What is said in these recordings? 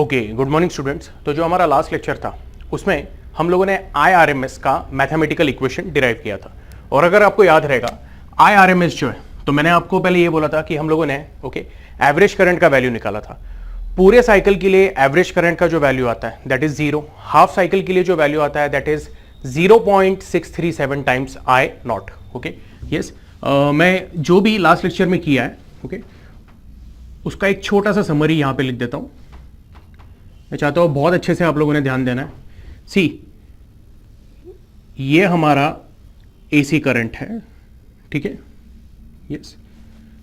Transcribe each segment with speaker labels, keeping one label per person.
Speaker 1: Okay, good morning students. तो जो हमारा लास्ट लेक्चर था उसमें हम लोगों ने IRMS का मैथमेटिकल इक्वेशन डिराइव किया था। और अगर आपको याद रहेगा IRMS जो है, तो मैंने आपको पहले ये बोला था कि हम लोगों ने एवरेज करंट का वैल्यू निकाला था। पूरे साइकिल के लिए एवरेज करंट का जो वैल्यू आता है दैट इज 0। हाफ साइकिल के लिए जो वैल्यू आता है that is 0.637 times I naught. Okay yes, मैं जो भी लास्ट लेक्चर में किया है उसका एक छोटा सा समरी यहां पे लिख देता हूं। मैं चाहता हूं बहुत अच्छे से आप लोगों ने ध्यान देना है। सी, ये हमारा AC करंट है, ठीक है। यस,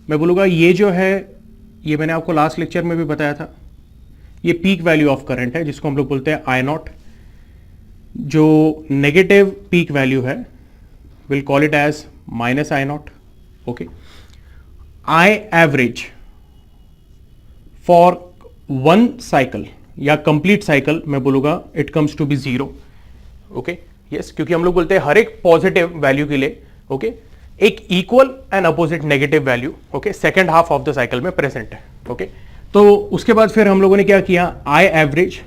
Speaker 1: मैं बोलूंगा ये जो है, ये मैंने आपको लास्ट लेक्चर में भी बताया था, ये पीक वैल्यू ऑफ करंट है जिसको हम लोग बोलते हैं I नॉट। जो नेगेटिव पीक वैल्यू है will call it as minus I naught. Okay, I average for one cycle या कंप्लीट साइकिल मैं बोलूंगा it comes to be 0। Okay yes, क्योंकि हम लोग बोलते हैं हर एक पॉजिटिव वैल्यू के लिए एक equal and opposite negative value second half of the cycle में प्रेजेंट है। तो उसके बाद फिर हम लोगों ने क्या किया, I average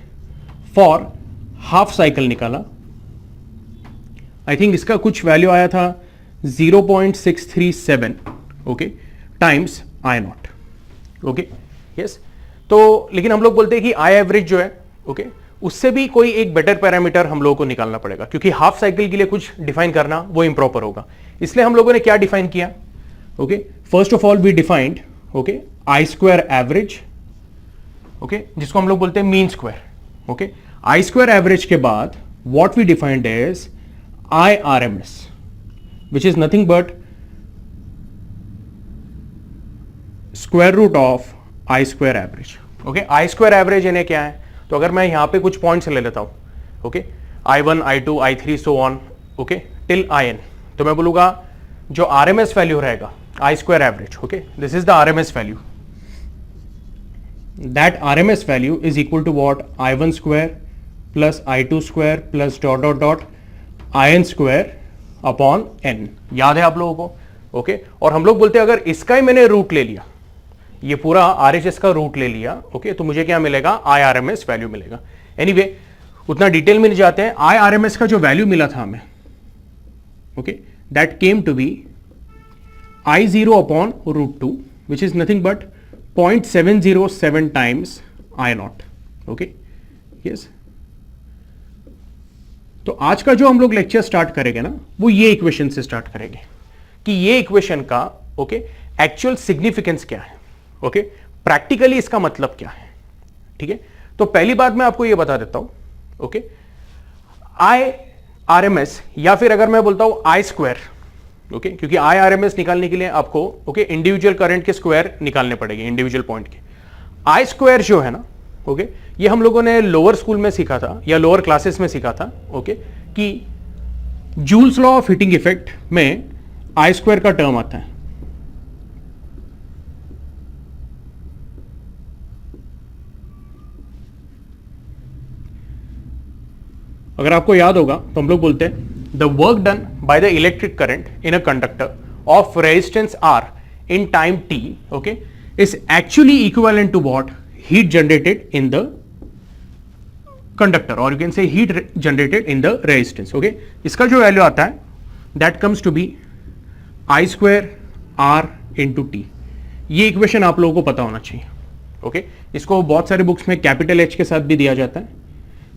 Speaker 1: for half cycle निकाला। आई थिंक इसका कुछ वैल्यू आया था 0.637 टाइम्स I नॉट। यस, तो लेकिन हम लोग बोलते हैं कि I एवरेज जो है उससे भी कोई एक बेटर पैरामीटर हम लोगों को निकालना पड़ेगा, क्योंकि हाफ साइकिल के लिए कुछ डिफाइन करना वो इंप्रॉपर होगा। इसलिए हम लोगों ने क्या डिफाइन किया, first of all we defined I square average, जिसको हम लोग बोलते हैं mean square. I square average के बाद what we defined is IRMS, which is nothing but square root of I square average. I square average इन्हें क्या है, तो अगर मैं यहां पे कुछ पॉइंट्स ले लेता हूं, I1 I2 I3 so on till IN, तो मैं बोलूंगा जो RMS वैल्यू रहेगा I square average, this is the RMS value. That RMS value is equal to what, I1 square plus I2 square plus dot dot dot IN square upon N। याद है आप लोगों को? और हम लोग बोलते हैं अगर इसका ही मैंने रूट ले लिया, ये पूरा RHS का रूट ले लिया, तो मुझे क्या मिलेगा, IRMS वैल्यू मिलेगा। एनीवे, उतना डिटेल में नहीं जाते हैं। IRMS का जो वैल्यू मिला था हमें, that came to be I0 upon root 2 which is nothing but 0.707 times I naught. Yes, तो आज का जो हम लोग लेक्चर स्टार्ट करेंगे ना, वो ये इक्वेशन से स्टार्ट करेंगे कि ये इक्वेशन का एक्चुअल सिग्निफिकेंस क्या है, प्रैक्टिकली इसका मतलब क्या है, ठीक है। तो पहली बात मैं आपको ये बता देता हूं, IRMS या फिर अगर मैं बोलता हूं I स्क्वायर, क्योंकि IRMS निकालने के लिए आपको इंडिविजुअल करंट के स्क्वायर निकालने पड़ेंगे, इंडिविजुअल पॉइंट के। I स्क्वायर जो है ना, ये हम लोगों ने लोअर स्कूल में सीखा था या लोअर क्लासेस में सीखा था, कि joules law of heating effect में I स्क्वायर का टर्म आता है। अगर आपको याद होगा तो हम लोग बोलते हैं the work done by the electric current in a conductor of resistance R in time t is actually equivalent to what, heat generated in the conductor, और you can say heat generated in the resistance. इसका जो value आता है that comes to be I square R into t. ये equation आप लोगों को पता होना चाहिए। इसको बहुत सारे बुक्स में कैपिटल H के साथ भी दिया जाता है।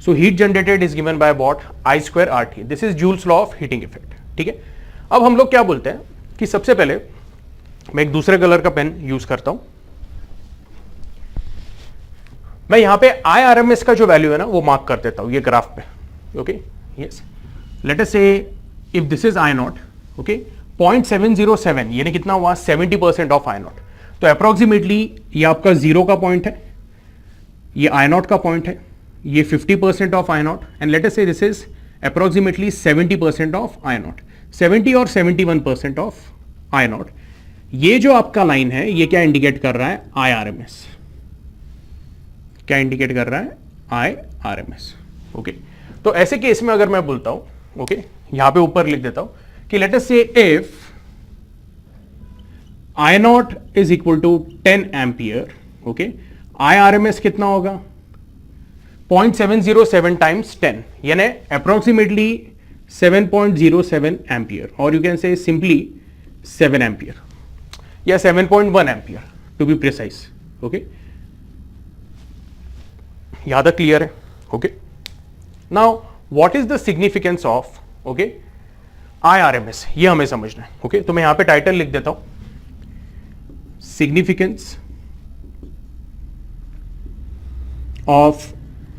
Speaker 1: So heat generated is given by what, I square RT. This is Joule's law of heating effect, ठीक है। अब हम लोग क्या बोलते हैं कि सबसे पहले मैं एक दूसरे कलर का पेन यूज करता हूं। मैं यहां पे IRMS का जो वैल्यू है ना वो मार्क कर देता हूं ये ग्राफ पे। Yes, late us say if this is I not, 0.707 यानी कितना हुआ, 70% ऑफ I नॉट। तो अप्रोक्सीमेटली ये आपका 0 का पॉइंट है, ये I नॉट का पॉइंट है, ये 50% of I naught, and let us say this is approximately 70% of I naught. 70 और 71% ऑफ I नॉट, ये जो आपका लाइन है ये क्या इंडिकेट कर रहा है, IRMS। क्या इंडिकेट कर रहा है, IRMS। तो ऐसे केस में अगर मैं बोलता हूं, यहां पे ऊपर लिख देता हूं कि let us say if I naught is equal to 10 ampere, IRMS कितना होगा, 0.707 टाइम्स 10 यानी अप्रोक्सीमेटली 7.07 एम्पियर, और you can say simply 7 ampere या 7.1 ampere to be precise. Okay, यहां तक क्लियर है? Okay, now what is the significance of okay IRMS, ये हमें समझना है. ओके, तो मैं यहां पे टाइटल लिख देता हूं, significance of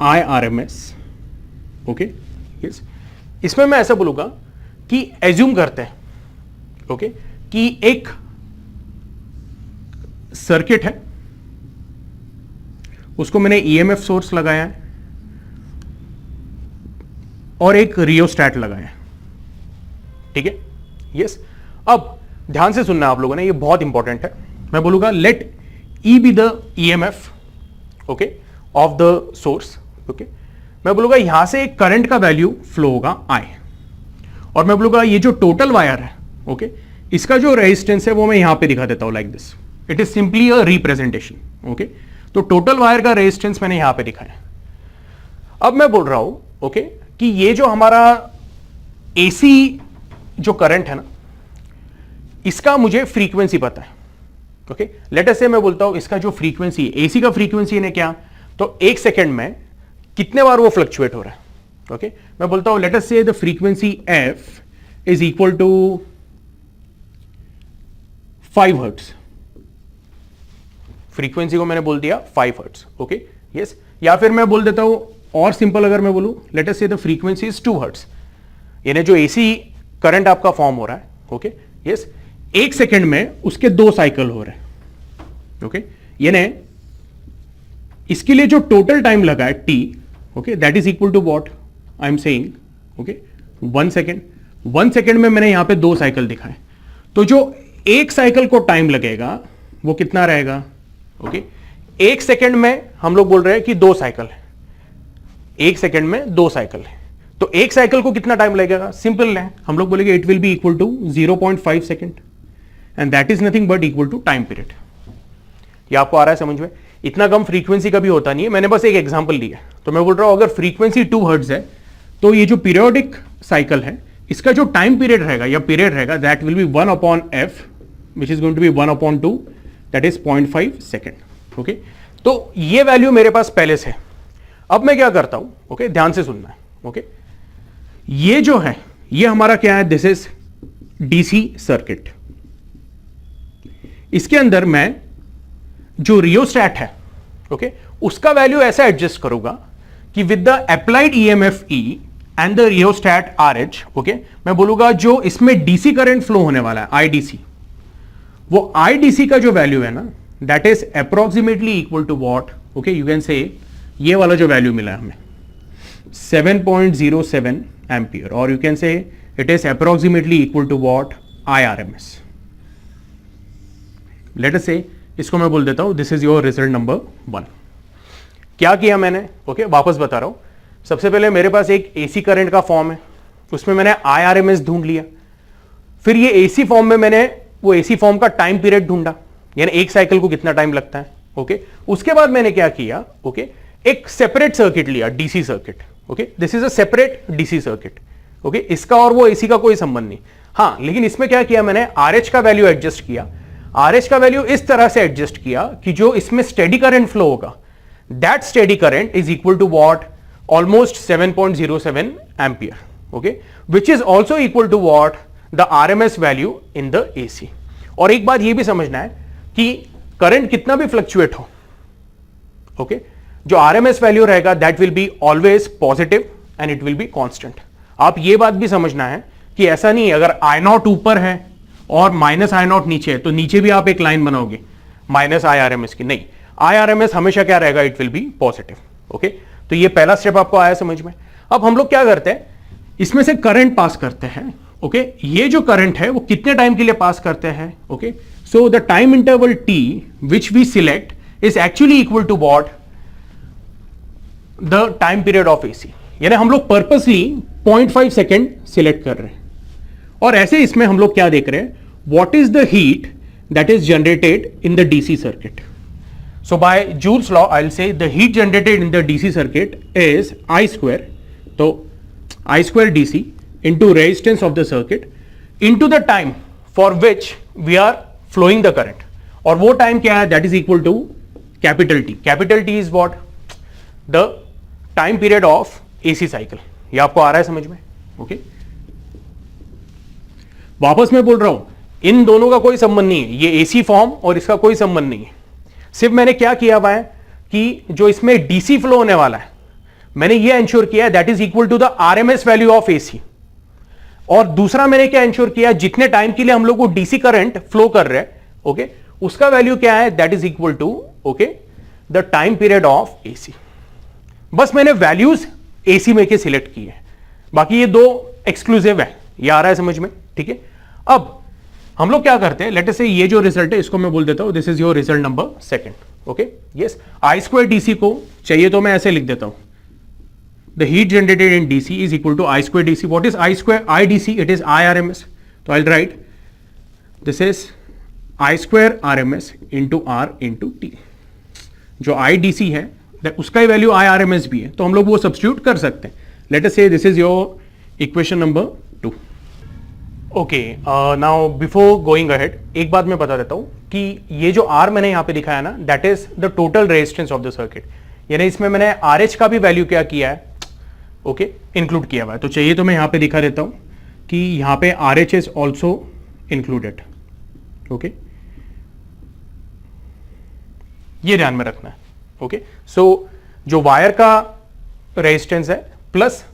Speaker 1: IRMS. Okay, yes, इसमें मैं ऐसा बोलूंगा कि एज्यूम करते हैं ओके कि एक सर्किट है, उसको मैंने EMF सोर्स लगाया है और एक रियोस्टैट लगाया है. ठीक है, यस. अब ध्यान से सुनना आप लोगों ने, ये बहुत इंपॉर्टेंट है. मैं बोलूंगा let E be the EMF okay of the source. Okay, मैं बोलूंगा यहां से एक करंट का वैल्यू फ्लो होगा I, और मैं बोलूंगा ये जो टोटल वायर है ओके इसका जो रेजिस्टेंस है वो मैं यहां पे दिखा देता हूं like this. It is simply a representation. Okay, तो टोटल वायर का रेजिस्टेंस मैंने यहां पे दिखाया. अब मैं बोल रहा हूं ओके कि ये जो हमारा AC जो करंट है ना, इसका मुझे फ्रीक्वेंसी पता है. ओके, लेट अस से मैं बोलता हूं इसका जो फ्रीक्वेंसी AC का फ्रीक्वेंसी ने क्या, तो एक सेकेंड में कितने बार वो फ्लक्चुएट हो रहा है. ओके, मैं बोलता हूं let us say the frequency F is equal to 5 hertz. Frequency को मैंने बोल दिया 5 हर्ट्ज. ओके, यस, या फिर मैं बोल देता हूं और सिंपल अगर मैं बोलूं late us say the frequency is 2 hertz, यानी जो AC करंट आपका फॉर्म हो रहा है ओके यस, एक सेकेंड में उसके 2 साइकिल हो रहे हैं. ओके, यानी इसके लिए जो टोटल टाइम लगा है T okay that is equal to what I am saying okay 1 second. 1 second में मैंने यहां पे 2 साइकिल दिखाए, तो जो एक साइकिल को टाइम लगेगा वो कितना रहेगा. ओके, एक सेकेंड में हम लोग बोल रहे हैं कि 2 साइकिल है, एक सेकेंड में 2 साइकिल है, तो एक साइकिल को कितना टाइम लगेगा. सिंपल है, हम लोग बोलेंगे it will be equal to 0.5 second and that is nothing but equal to time period. ये आपको आ रहा है समझ में? इतना कम फ्रीक्वेंसी कभी होता नहीं है, मैंने बस एक एग्जांपल लिया. तो मैं बोल रहा हूं अगर फ्रीक्वेंसी 2 हर्ट्ज है तो ये जो पीरियोडिक साइकिल है इसका जो टाइम पीरियड रहेगा या पीरियड रहेगा that will be 1/f which is going to be 1/2 that is 0.5 second. Okay, तो ये वैल्यू मेरे पास पहले से है. अब मैं क्या करता हूं ओके ध्यान से सुनना है. ओके, ये जो है ये हमारा क्या है, दिस इज DC सर्किट. इसके अंदर मैं जो रियोस्टैट है ओके उसका वैल्यू ऐसा एडजस्ट करूंगा कि with the applied EMF E and the rheostat RH okay मैं बोलूंगा जो इसमें DC करंट फ्लो होने वाला है IDC, वो IDC का जो वैल्यू है ना that is approximately equal to what okay you can say ये वाला जो वैल्यू मिला है हमें 7.07 एम्पियर, और you can say it is approximately equal to what IRMS. Let us say इसको मैं बोल देता हूं this is your result number 1. क्या किया मैंने ओके वापस बता रहा हूं. सबसे पहले मेरे पास एक AC करंट का फॉर्म है, उसमें मैंने IRMS ढूंढ लिया. फिर ये AC फॉर्म में मैंने वो AC फॉर्म का टाइम पीरियड ढूंढा, यानी एक साइकिल को कितना टाइम लगता है. ओके, उसके बाद मैंने क्या किया ओके एक सेपरेट सर्किट लिया, DC circuit. Okay, this is a separate DC circuit. Okay, इसका और वो AC का कोई संबंध नहीं. हाँ, लेकिन इसमें क्या किया मैंने, RH का वैल्यू एडजस्ट किया. RH का वैल्यू इस तरह से एडजस्ट किया कि जो इसमें स्टेडी करंट फ्लो होगा that steady current is equal to what almost 7.07 ampere. Okay, which is also equal to what the RMS value in the AC. और एक बात ये भी समझना है कि करंट कितना भी फ्लक्चुएट हो ओके जो RMS वैल्यू रहेगा that will be always positive and it will be constant. आप ये बात भी समझना है कि ऐसा नहीं है अगर I0 ऊपर है और -I0 नीचे है तो नीचे भी आप एक लाइन बनाओगे -IRMS की. नहीं, IRMS हमेशा क्या रहेगा, it will B positive. Okay, तो ये पहला स्टेप आपको आया समझ में. अब हम लोग क्या करते हैं, इसमें से करंट पास करते हैं. ओके, ये जो करंट है वो कितने टाइम के लिए पास करते हैं. Okay, so the time interval T which we select is actually equal to what the time period of AC. यानी हम लोग पर्पसली 0.5 सेकेंड सिलेक्ट कर रहे हैं. और ऐसे इसमें हम लोग क्या देख रहे हैं, what is the heat that is generated in the DC circuit. So by Joule's law, I'll say the heat generated in the DC circuit is I square. So I square DC into resistance of the circuit into the time for which we are flowing the current. और वो time क्या है? That is equal to capital T. Capital T is what? The time period of AC cycle. ये आपको आ रहा है समझ में? ओके वापस मैं बोल रहा हूं, इन दोनों का कोई संबंध नहीं है, ये AC फॉर्म और इसका कोई संबंध नहीं है। सिर्फ मैंने क्या किया हुआ है कि जो इसमें DC फ्लो होने वाला है, मैंने ये इंश्योर किया that is equal to the RMS value of AC। और दूसरा मैंने क्या इंश्योर किया, जितने टाइम के लिए हम लोग को DC करंट फ्लो कर रहे हैं, ओके, उसका वैल्यू क्या है? That is equal to okay the time period of AC। बस मैंने वैल्यूज AC में के सिलेक्ट किए हैं, बाकी ये दो एक्सक्लूसिव है। ये आ रहा है समझ में? ठीक है। अब हम लोग क्या करते हैं, लेट अस से ये जो रिजल्ट है इसको मैं बोल देता हूं this is your result number second. Okay yes, I square DC को चाहिए तो मैं ऐसे लिख देता हूं, the heat generated in DC is equal to I square DC. What is I square? I DC, it is I RMS. So I'll write this is I square RMS into R into T. जो I DC है उसका ही value I RMS भी है, तो हम लोग वो substitute कर सकते हैं। Let us say this is your equation number 2. Okay, now before going ahead, एक बात मैं बता देता हूँ कि ये जो R मैंने यहाँ पे दिखाया ना, that is the total resistance of the circuit. यानी इसमें मैंने RH का भी वैल्यू क्या किया है, ओके, इंक्लूड किया हुआ है। तो चाहिए तो मैं यहां पे दिखा देता हूं कि यहां पे RH is also included. Okay, ये ध्यान में रखना है। ओके, सो जो वायर का रेजिस्टेंस है प्लस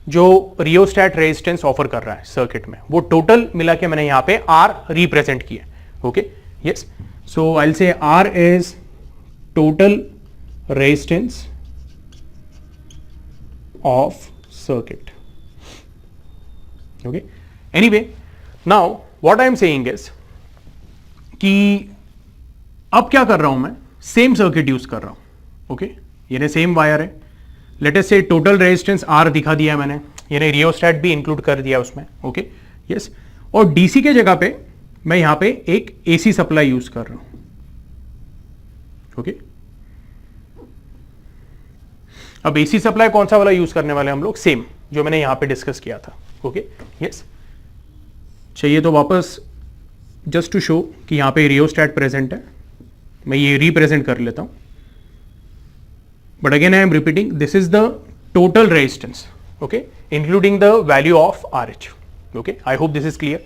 Speaker 1: जो रियोस्टैट रेजिस्टेंस ऑफर कर रहा है सर्किट में, वो टोटल मिला के मैंने यहां पे R रिप्रेजेंट किया। Okay yes, so I will से R is total resistance of circuit. Okay, anyway, now what I am saying is कि अब क्या कर रहा हूं मैं, सेम सर्किट यूज कर रहा हूं। ओके, यानी सेम वायर है, लेट अस से टोटल रेजिस्टेंस R दिखा दिया मैंने, यानी रियोस्टैट भी इंक्लूड कर दिया उसमें। ओके यस, और DC के जगह पे मैं यहां पे एक AC सप्लाई यूज कर रहा हूं। ओके, अब AC सप्लाई कौन सा वाला यूज करने वाले हम लोग? सेम जो मैंने यहां पे डिस्कस किया था। ओके यस, चाहिए तो वापस जस्ट टू शो कि यहां पे रियोस्टैट प्रेजेंट है, मैं ये रिप्रेजेंट कर लेता हूं, but again I am repeating this is the total resistance, okay, including the value of RH। Okay, I hope this is clear.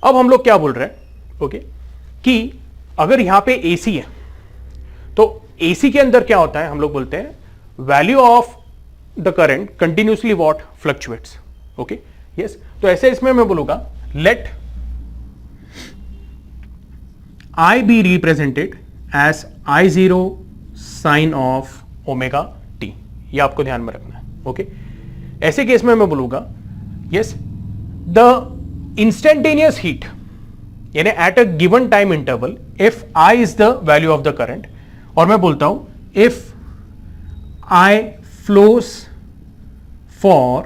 Speaker 1: अब हम लोग क्या बोल रहे हैं, ओके, कि अगर यहां पे AC है तो AC के अंदर क्या होता है, हम लोग बोलते हैं value of the current continuously what fluctuates. Okay yes, तो ऐसे इसमें मैं बोलूंगा let I be represented as I0 sine of omega T. ये आपको ध्यान में रखना है। ओके, ऐसे केस में मैं बोलूंगा यस द इंस्टेंटेनियस हीट यानी at a given time interval if I is the value of the current, और मैं बोलता हूं if I flows for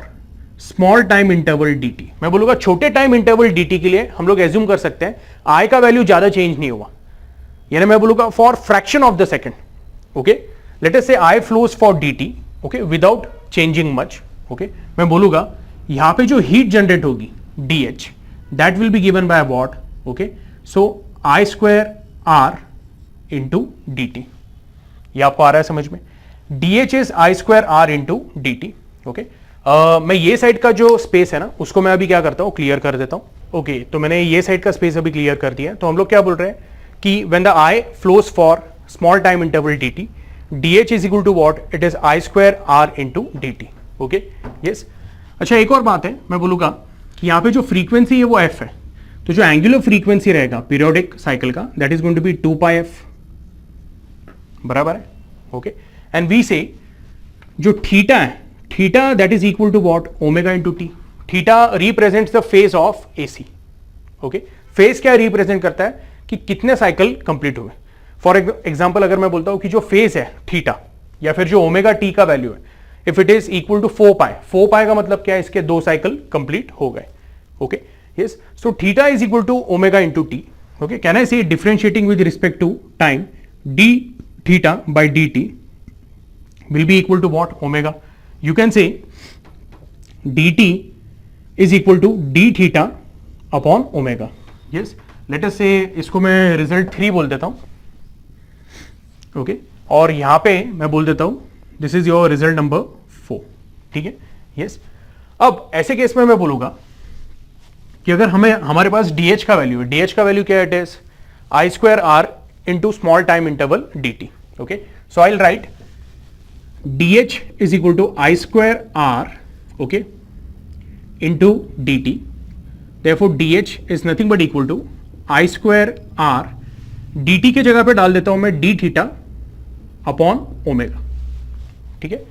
Speaker 1: small time interval dt। मैं बोलूंगा छोटे टाइम इंटरवल dt के लिए हम लोग एज्यूम कर सकते हैं I का वैल्यू ज्यादा चेंज नहीं हुआ, यानी मैं बोलूंगा for fraction of the second. Okay, late us से I flows for dt, okay, without changing much. Okay, मैं बोलूंगा यहां पे जो हीट जनरेट होगी dH that will be given by what, okay, so I square R into dt। ये आपको आ रहा है समझ में? DH is I square R into dt। Okay, मैं ये साइड का जो स्पेस है ना उसको मैं अभी क्या करता हूं, क्लियर कर देता हूं। ओके, तो मैंने ये साइड का स्पेस अभी क्लियर कर दिया। तो हम लोग क्या बोल रहे हैं कि when the I flows for small time interval dt, DH is equal to what, it is I square R into dt। Okay yes, अच्छा एक और बात है, मैं बोलूंगा कि यहाँ पे जो फ्रीक्वेंसी है वो f है, तो जो एंगुलर फ्रीक्वेंसी रहेगा पीरियोडिक साइकिल का that is going to be 2πf, बराबर है। ओके, एंड वी से जो थीटा है, theta that is equal to what, omega into t. Theta represents the phase of AC। Okay, phase क्या represent करता है कि कितने साइकिल कंप्लीट हुए। फॉर एग्जांपल अगर मैं बोलता हूं कि जो फेज है थीटा या फिर जो ओमेगा टी का वैल्यू है, if it is equal to 4π, 4π का मतलब क्या है, इसके 2 साइकिल कंप्लीट हो गए। Okay yes, so theta is equal to omega into T. Okay, can I say differentiating with respect to time, theta by dt will be equal to what? Omega. You can say dt is equal to d theta upon omega. Yes, let us say इसको मैं result 3 बोल देता हूं. Okay, और यहां पे मैं बोल देता हूं this is your result number 4. ठीक है. यस, अब ऐसे केस में मैं बोलूंगा कि अगर हमारे पास dh का वैल्यू है, dh का वैल्यू क्या है? It is I square R into small time interval dt. Okay, so I will write dh is equal to I square r, okay, into dt. Therefore dh is nothing but equal to I square r. dt के जगह पे डाल देता हूं मैं d theta upon omega. ठीक है,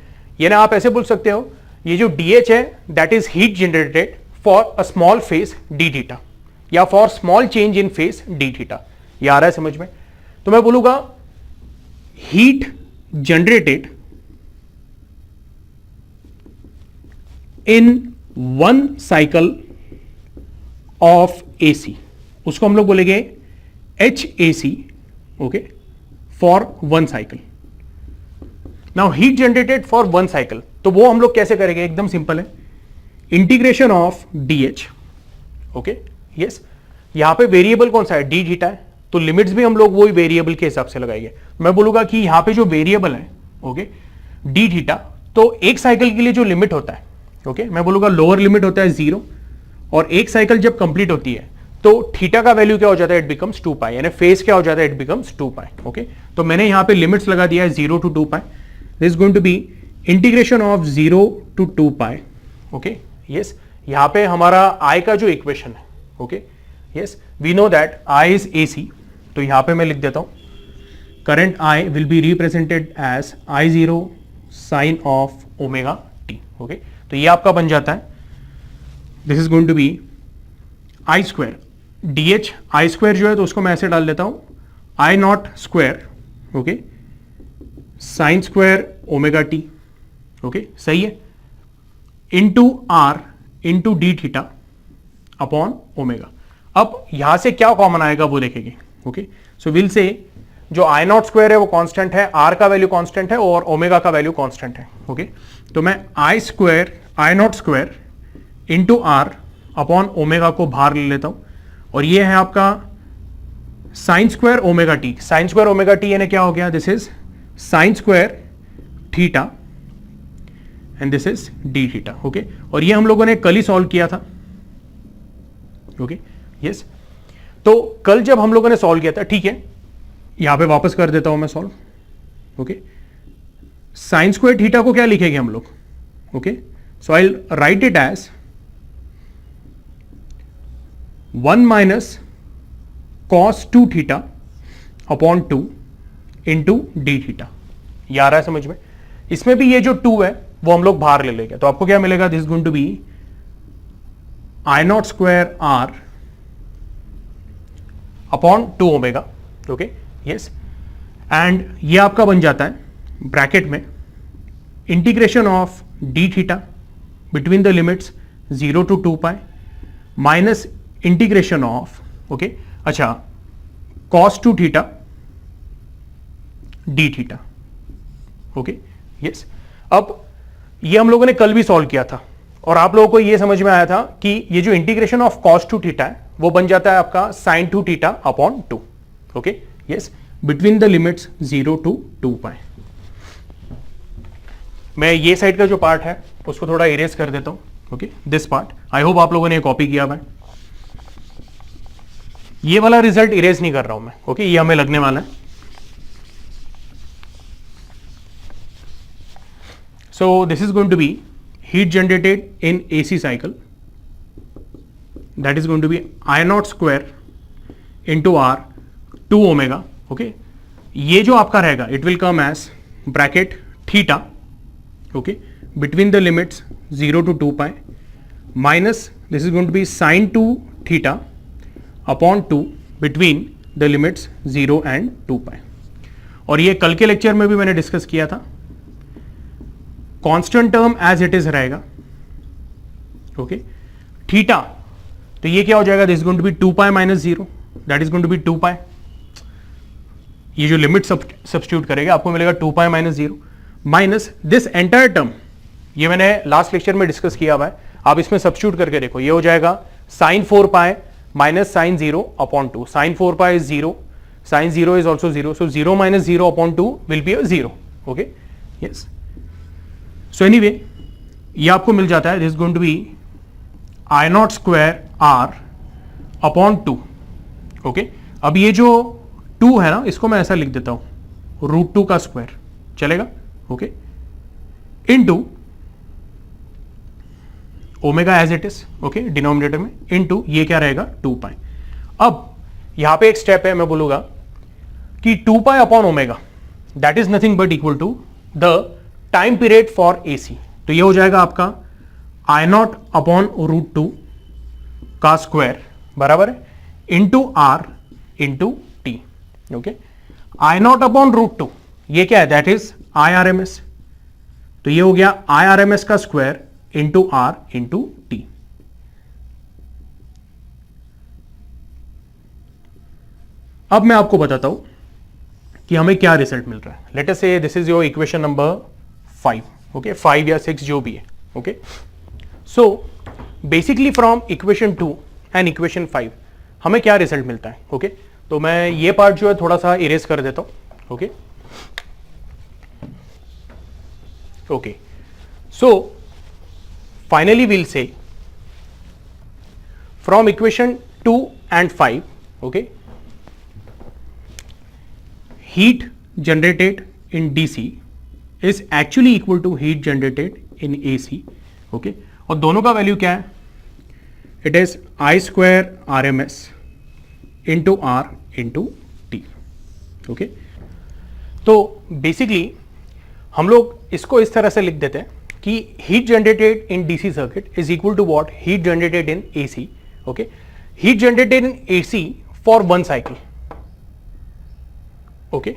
Speaker 1: ये ना आप ऐसे बोल सकते हो, ये जो dh है that is heat generated for a small phase d theta या for small change in phase d theta. ये आ रहा है समझ में? तो मैं बोलूंगा heat generated in one cycle of AC, उसको हम लोग बोलेंगे HAC. Okay, for one cycle. Now heat generated for one cycle, तो वो हम लोग कैसे करेंगे? एकदम सिंपल है, integration of DH. Okay, yes, यहां पे वेरिएबल कौन सा है? d थीटा है, तो लिमिट्स भी हम लोग वही वेरिएबल के हिसाब से लगाएंगे. मैं बोलूंगा कि यहां पे जो वेरिएबल है, ओके, d थीटा, तो एक साइकिल के लिए जो लिमिट होता है, ओके, मैं बोलूंगा लोअर लिमिट होता है 0, और एक साइकिल जब कंप्लीट होती है तो थीटा का वैल्यू क्या हो जाता है? इट बिकम्स 2 पाई, यानी फेज क्या हो जाता है? It becomes 2 pi. ओके, तो मैंने यहां पे लिमिट्स लगा दिया है 0 to 2 pi. This is going to be integration of 0 to 2 pi. Okay, yes, यहां पे हमारा आई का जो इक्वेशन है, okay, yes, we know that I is AC, तो यहां पे मैं लिख देता हूं current I will be represented as I0 sine of omega t. Okay, तो ये आपका बन जाता है, this is going to be I square dh. I square जो है तो उसको मैं ऐसे डाल देता हूं I naught square, okay, sine square omega t. Okay, सही है, into R into d theta upon omega. अब यहां से क्या कॉमन आएगा वो देखेंगे. ओके, सो विल से जो आई नॉट स्क्वायर है वो कांस्टेंट है, आर का वैल्यू कांस्टेंट है और ओमेगा का वैल्यू कांस्टेंट है. ओके, तो मैं I square I naught square into R upon omega को बाहर ले लेता हूं, और ये है आपका sine square omega t. Sine square omega t यानी क्या हो गया? This is sine square theta and this is d theta. Okay, और ये हम लोगों ने कल ही सॉल्व किया था. ओके, यस, तो कल जब हम लोगों ने सॉल्व किया था, ठीक है, यहां पे वापस कर देता हूं मैं solve. Okay, sine square theta को क्या लिखेंगे हम लोग? Okay, so I write it as 1 minus cos 2 theta upon 2 into d theta. ये आ रहा है समझ में? इसमें भी ये जो 2 है वो हम लोग बाहर ले लेंगे, तो आपको क्या मिलेगा? This going to be I naught square R upon 2 omega. Okay, yes, and ये आपका बन जाता है ब्रैकेट में integration of d theta between the limits 0 to 2 pi minus integration of, okay, अच्छा, cos 2 theta d theta. Okay, yes, अब ये हम लोगों ने कल भी सॉल्व किया था और आप लोगों को ये समझ में आया था कि ये जो इंटीग्रेशन ऑफ cos 2 थीटा है वो बन जाता है आपका sin 2 theta upon 2. Okay, yes, between the limits 0 to 2 पाई. मैं ये साइड का जो पार्ट है उसको थोड़ा इरेज कर देता हूं. Okay, this part, I hope आप लोगों ने कॉपी किया हुआ है. ये वाला रिजल्ट इरेज नहीं कर रहा हूं मैं. ओके, ये हमें लगने वाला है. So this is going to be heat generated in AC cycle, that is going to be I naught square into R 2 omega. Okay, ये जो आपका रहेगा it will come as bracket theta, okay, between the limits 0 to 2 pi minus this is going to be sine 2 theta upon 2 between the limits 0 and 2 pi. और ये कल के lecture में भी मैंने डिस्कस किया था. Constant term as it is रहेगा. ओके, थीटा, तो ये क्या हो जाएगा? This is going to be 2 pi minus 0, that is going to be 2 pi. ये जो लिमिट सब्स्टिट्यूट करेगा आपको मिलेगा 2 pi minus 0 minus this entire term, ये मैंने लास्ट लेक्चर में डिस्कस किया हुआ है, आप इसमें सब्स्टिट्यूट करके देखो, ये हो जाएगा sine 4 pi minus sine 0 upon 2, sine 4 pi is 0, sine 0 is also 0, so 0 minus 0 upon 2 will be a 0. Okay, yes. So anyway ये आपको मिल जाता है, this going to be I naught square R upon 2. Okay, अब ये जो 2 है ना, इसको मैं ऐसा लिख देता हूं, रूट 2 का स्क्वायर चलेगा. Okay, into omega as it is. Okay, denominator में इनटू ये क्या रहेगा 2 पाई. अब यहां पे एक स्टेप है, मैं बोलूंगा कि 2 pi upon omega that is nothing but equal to the time period for AC. तो ये हो जाएगा आपका आई नॉट अपॉन रूट 2 का स्क्वायर बराबर है into R into T. Okay, I naught upon root 2 ये क्या है, that is I R M S. तो ये हो गया आई आर एम एस का square into R into T. अब मैं आपको बताता हूं कि हमें क्या रिजल्ट मिल रहा है. Late us say this is your equation number 5. Okay, 5 या 6 जो भी है. Okay, so basically from equation 2 and equation 5 हमें क्या रिजल्ट मिलता है. ओके, तो मैं ये पार्ट जो है थोड़ा सा इरेज कर देता हूं. Okay, okay, so finally will say from equation 2 and 5, okay, heat generated in DC is actually equal to heat generated in AC. okay, और दोनों का वैल्यू क्या है, it is I square RMS into R into T. okay, तो basically हम लोग इसको इस तरह से लिख देते हैं कि heat generated in DC circuit is equal to what heat generated in AC. okay, heat generated in AC for one cycle. okay,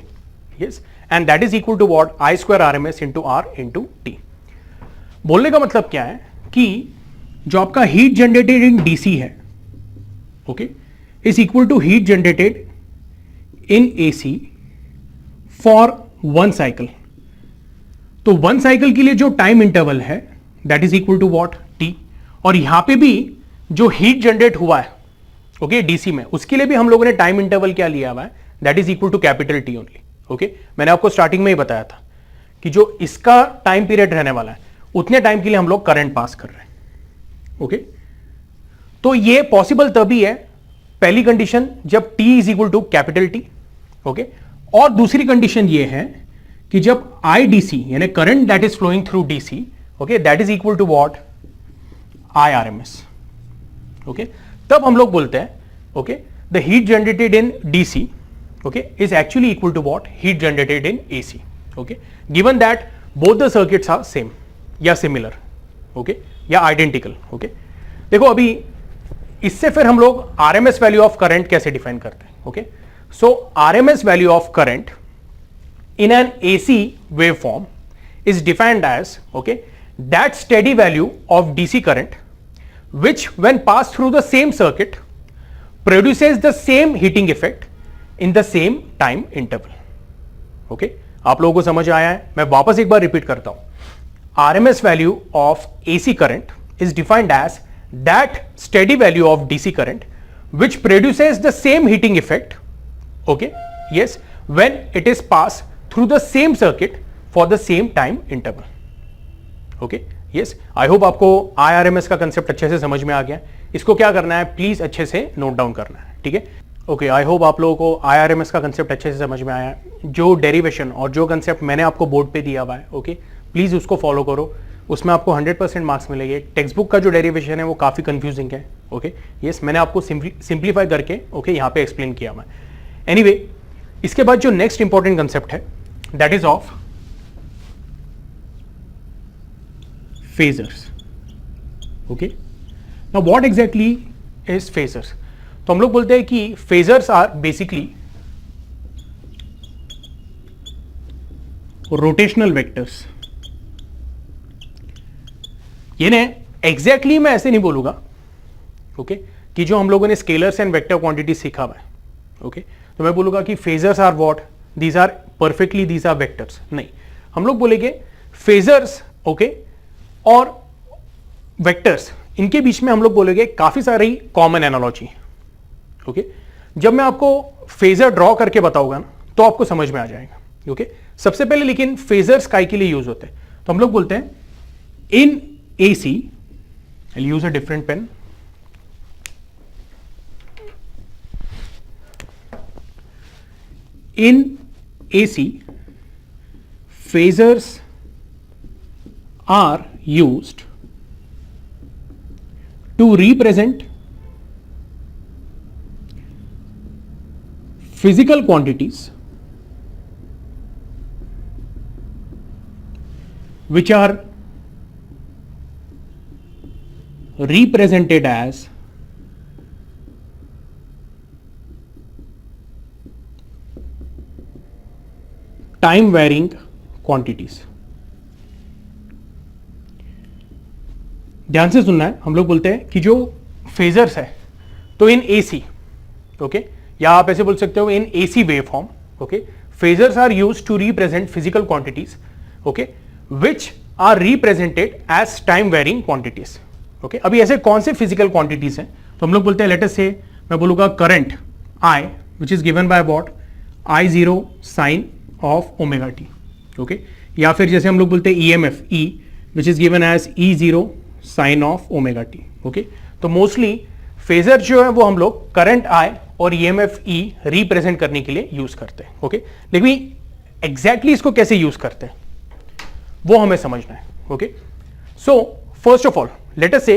Speaker 1: yes, and that is equal to what I square RMS into R into T. बोलने का मतलब क्या है कि जो आपका heat generated in DC है, okay, is equal to heat generated in AC for one cycle. तो वन साइकिल के लिए जो टाइम इंटरवल है that is equal to what T. और यहां पे भी जो हीट जनरेट हुआ है, ओके, डीसी में, उसके लिए भी हम लोगों ने टाइम इंटरवल क्या लिया हुआ है, that is equal to capital T only. Okay, मैंने आपको स्टार्टिंग में ही बताया था कि जो इसका टाइम पीरियड रहने वाला है उतने टाइम के लिए हम लोग करंट पास कर रहे हैं. ओके, तो ये पॉसिबल तभी है, पहली कंडीशन जब T is equal to capital T. Okay, और दूसरी कंडीशन ये है कि जब आई डीसी यानी current that is flowing through DC, okay, that is equal to what I R M S. Okay, तब हम लोग बोलते हैं okay the heat generated in DC okay is actually equal to what heat generated in AC. okay, given that both the circuits are same या similar, okay, या identical. okay, देखो अभी इससे फिर हम लोग RMS वैल्यू ऑफ करंट कैसे define करते हैं. okay, so RMS value of current in an AC waveform is defined as okay that steady value of DC current which when passed through the same circuit produces the same heating effect in the same time interval. Okay, आप लोगों को समझ आया है. मैं वापस एक बार repeat करता हूं. RMS value of AC current is defined as that steady value of DC current which produces the same heating effect, okay, yes, when it is pass through the same circuit for the same time interval. Okay, yes, I hope आपको IRMS का concept अच्छे से समझ में आ गया. इसको क्या करना है, प्लीज अच्छे से नोट डाउन करना है. ठीक है, ओके, आई होप आप लोगों को आईआरएमएस का कंसेप्ट अच्छे से समझ में आया है. जो डेरिवेशन और जो कंसेप्ट मैंने आपको बोर्ड पे दिया हुआ है, ओके, प्लीज़ उसको फॉलो करो, उसमें आपको 100% मार्क्स मिलेंगे. टेक्स्ट बुक का जो डेरिवेशन है वो काफ़ी कंफ्यूजिंग है. ओके, यस, मैंने आपको सिंप्लीफाई करके ओके यहाँ पे एक्सप्लेन किया हुआ है. एनीवे, इसके बाद जो नेक्स्ट इंपॉर्टेंट कंसेप्ट है that is of phasors. Okay, now what exactly is phasors. तो हम लोग बोलते हैं कि phasors are basically rotational vectors. ये ने एग्जैक्टली मैं ऐसे नहीं बोलूंगा, ओके, कि जो हम लोगों ने स्केलर्स एंड वेक्टर क्वांटिटी सीखा हुआ है, ओके, तो मैं बोलूंगा कि phasors are what these are perfectly these are vectors, नहीं, हम लोग बोलेंगे फेजर्स, ओके, और वेक्टर्स, इनके बीच में हम लोग बोलेंगे काफी सारी कॉमन एनालॉजी, ओके। जब मैं आपको फेजर ड्रॉ करके बताऊंगा ना तो आपको समझ में आ जाएगा, ओके। सबसे पहले लेकिन फेजर्स काय के लिए यूज होते हैं, तो हम लोग बोलते हैं इन AC, I'll use a different pen. In AC, phasors are used to represent physical quantities which are represented as time varying quantities. ध्यान से सुनना है, हम लोग बोलते हैं कि जो फेजर्स है तो इन AC, ओके, या आप ऐसे बोल सकते हो in AC waveform, okay, phasors are used to represent physical quantities, okay, which are represented as time varying quantities, okay. अभी ऐसे कौन से फिजिकल क्वांटिटीज हैं, तो हम लोग बोलते हैं लेट अस से, मैं बोलूंगा current I which is given by what, I0 sine of omega T, okay, या फिर जैसे हम लोग बोलते हैं EMF E which is given as E0 sine of omega T, okay. तो मोस्टली फेजर जो है वो हम लोग करंट I और EMF E रिप्रेजेंट करने के लिए यूज करते हैं, ओके। लेकिन एग्जैक्टली इसको कैसे यूज करते हैं वो हमें समझना है, okay. So first of all let us से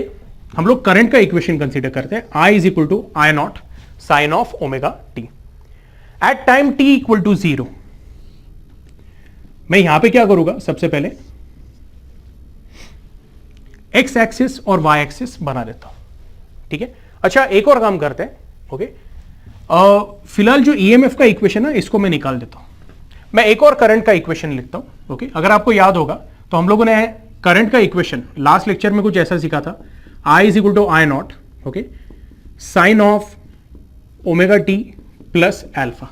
Speaker 1: हम लोग करंट का इक्वेशन कंसीडर करते हैं, I is equal to I naught sine of omega t at time t equal to 0। मैं यहां पे क्या करूंगा, सबसे पहले x एक्सिस और y एक्सिस बना देता हूं, ठीक है। अच्छा, एक और काम करते हैं, ओके। फिलहाल जो EMF का इक्वेशन है इसको मैं निकाल देता हूं, मैं एक और करंट का इक्वेशन लिखता हूं, ओके। अगर आपको याद होगा तो हम लोगों ने करंट का इक्वेशन लास्ट लेक्चर में कुछ ऐसा सीखा था, I is equal to I naught, okay, sine of omega t plus alpha,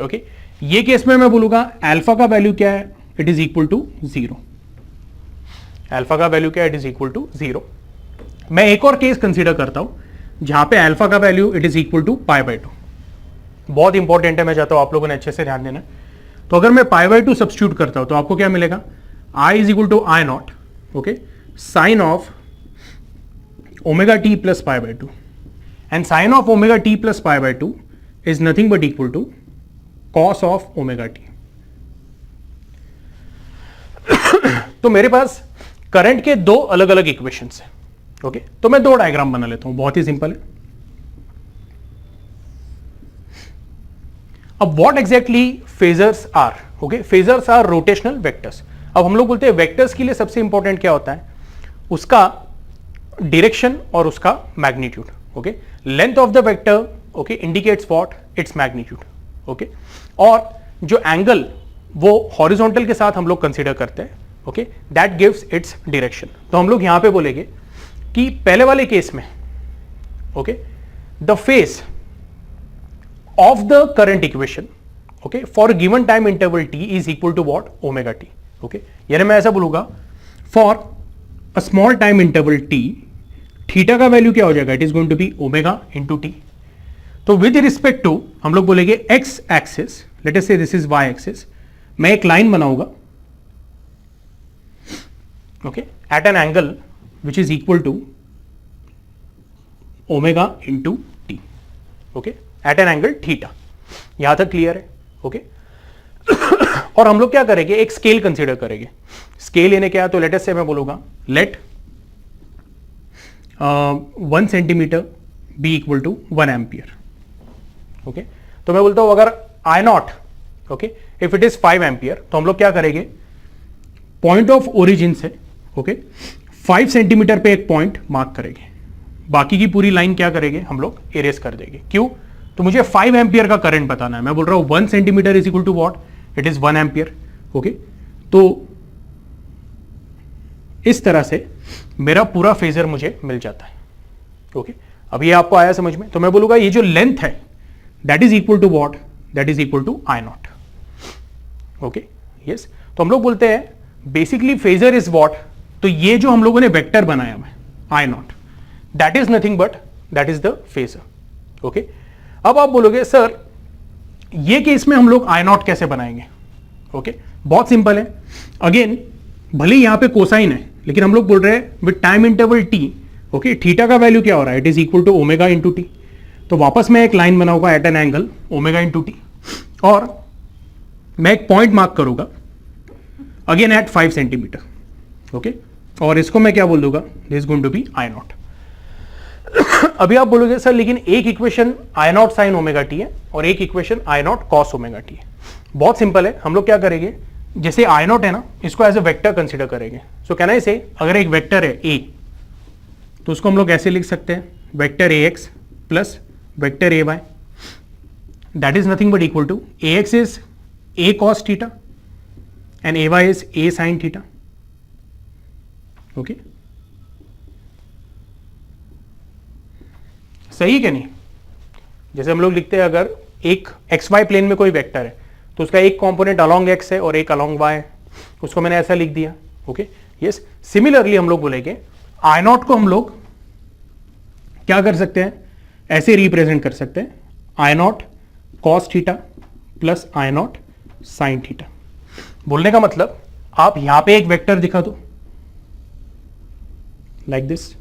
Speaker 1: okay. ये केस में मैं बोलूंगा एल्फा का वैल्यू क्या है, it is equal to 0। Alpha का वैल्यू क्या है, इट इज इक्वल टू 0। मैं एक और केस कंसीडर करता हूं जहां पे एल्फा का value it is equal to π/2। बहुत इंपॉर्टेंट है, मैं चाहता हूं आप लोगों ने अच्छे से ध्यान देना। तो अगर मैं π/2 सब्स्टिट्यूट करता हूं तो आपको क्या मिलेगा, I is equal to I naught, okay, sine of omega t plus π/2, and sine of omega t plus π/2 is nothing but equal to cos of omega T. तो मेरे पास करंट के दो अलग अलग इक्वेशंस हैं, ओके। तो मैं दो डायग्राम बना लेता हूं, बहुत ही सिंपल है। अब what exactly phasors are, okay, phasors are rotational vectors. अब हम लोग बोलते हैं वेक्टर्स के लिए सबसे इंपॉर्टेंट क्या होता है, उसका डायरेक्शन और उसका magnitude, okay. Length of the vector, okay, indicates what, its magnitude, okay. और जो एंगल वो हॉरिजॉन्टल के साथ हम लोग कंसीडर करते हैं, okay, that gives its direction. तो हम लोग यहां पे बोलेंगे कि पहले वाले केस में, okay, the phase of the current equation, okay, for given time interval t is equal to what, omega T, okay. यानी मैं ऐसा बोलूंगा for a small time interval t, theta का वैल्यू क्या हो जाएगा, it is going to be omega into t. तो with respect to हम लोग बोलेंगे x axis, late us say this is y axis, मैं एक लाइन बनाऊंगा, okay, at an angle which is equal to omega into T, okay, at an angle theta. यहां तक clear है, ओके। और हम लोग क्या करेंगे, एक स्केल कंसीडर करेंगे। स्केल यानी क्या है, तो लेट अस से मैं बोलूंगा let 1 centimetre be equal to 1 ampere, okay. तो मैं बोलता हूं अगर I naught, okay, if it is 5 ampere, तो हम लोग क्या करेंगे, पॉइंट ऑफ ओरिजिन से, ओके, 5 सेंटीमीटर पे एक पॉइंट मार्क करेंगे, बाकी की पूरी लाइन क्या करेंगे, हम लोग इरेज कर देंगे। क्यों, तो मुझे 5 एम्पियर का करंट बताना है। मैं बोल रहा हूं 1 centimetre is equal to what, it is 1 ampere, okay. तो इस तरह से मेरा पूरा फेजर मुझे मिल जाता है, ओके। अब ये आपको आया समझ में। तो मैं बोलूंगा ये जो लेंथ है that is equal to what, that is equal to I naught, okay yes, तो हम लोग बोलते हैं बेसिकली फेजर इज व्हाट, तो ये जो हम लोगों ने वेक्टर बनाया है I naught, that is nothing but that is the phasor. Okay, अब आप बोलोगे सर ये केस में हम लोग आई नॉट कैसे बनाएंगे? ओके, बहुत सिंपल है। अगेन भले यहां पे कोसाइन है लेकिन हम लोग बोल रहे हैं with time interval t, okay, theta का वैल्यू क्या हो रहा है? It is equal to omega into t. तो वापस मैं एक लाइन बनाऊंगा at an angle omega into t, और मैं एक पॉइंट मार्क करूंगा अगेन एट 5 सेंटीमीटर, ओके, और इसको मैं क्या बोल दूंगा? This going to be I naught. अभी आप बोलोगे सर लेकिन एक equation I naught sine omega t है और एक equation I naught cos omega t है। बहुत सिंपल है, हम लोग क्या करेंगे, जैसे आई नॉट है ना, इसको एज ए वेक्टर कंसीडर करेंगे। सो कैन आई से, अगर एक वेक्टर है ए, तो उसको हम लोग ऐसे लिख सकते हैं vector A x plus vector A y, that is nothing but equal to A x is A cos theta and A y is A sine theta. Okay, सही क्या नहीं? जैसे हम लोग लिखते हैं अगर एक एक्स वाई प्लेन में कोई वेक्टर है तो उसका एक कंपोनेंट अलोंग एक्स है और एक अलोंग वाई है, उसको मैंने ऐसा लिख दिया। ओके यस, सिमिलरली हम लोग बोलेंगे आई नॉट को हम लोग क्या कर सकते हैं, ऐसे रिप्रेजेंट कर सकते हैं I naught cos theta plus I naught sine theta. बोलने का मतलब आप यहां पे एक वेक्टर दिखा दो लाइक दिस,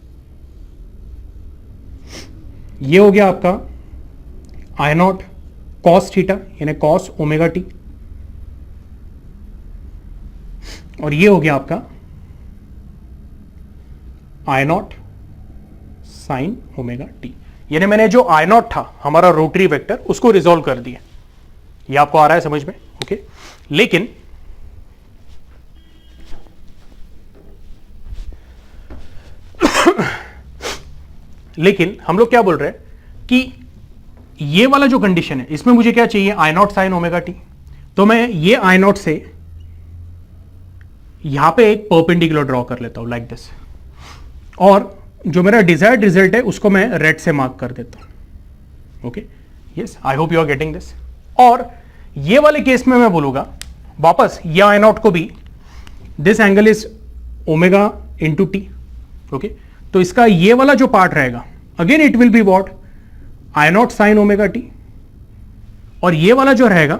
Speaker 1: ये हो गया आपका आई नॉट कॉस थीटा यानी कॉस ओमेगा टी, और ये हो गया आपका I naught sine omega t. यानी मैंने जो आई नॉट था हमारा रोटरी वेक्टर उसको रिजॉल्व कर दिया। ये आपको आ रहा है समझ में? ओके, लेकिन हम लोग क्या बोल रहे हैं कि ये वाला जो कंडीशन है इसमें मुझे क्या चाहिए, आई नॉट साइन ओमेगा टी। तो मैं ये आई नॉट से यहां पे एक परपेंडिकुलर ड्रॉ कर लेता हूं लाइक दिस, और जो मेरा डिजायर्ड रिजल्ट है उसको मैं रेड से मार्क कर देता हूं। Okay yes, I hope you are getting this. और ये वाले केस में मैं बोलूंगा वापस ये आई नॉट को भी this angle is omega into T. Okay, तो इसका ये वाला जो पार्ट रहेगा again it will be what, I naught sine omega T, और ये वाला जो रहेगा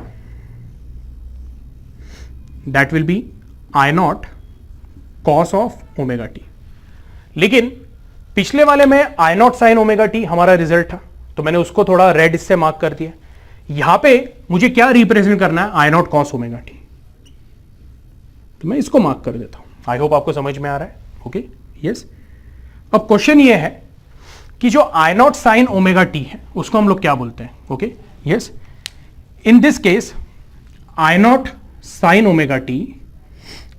Speaker 1: that will be I naught cos of omega t. लेकिन पिछले वाले में I naught sine omega t हमारा रिजल्ट था तो मैंने उसको थोड़ा रेड इससे मार्क कर दिया। यहां पे मुझे क्या रिप्रेजेंट करना है, I naught cos omega T, तो मैं इसको मार्क कर देता हूं। आई होप आपको समझ में आ रहा है। ओके यस, अब क्वेश्चन ये है कि जो I naught sine omega t है उसको हम लोग क्या बोलते हैं? Okay yes, in this case I naught sine omega t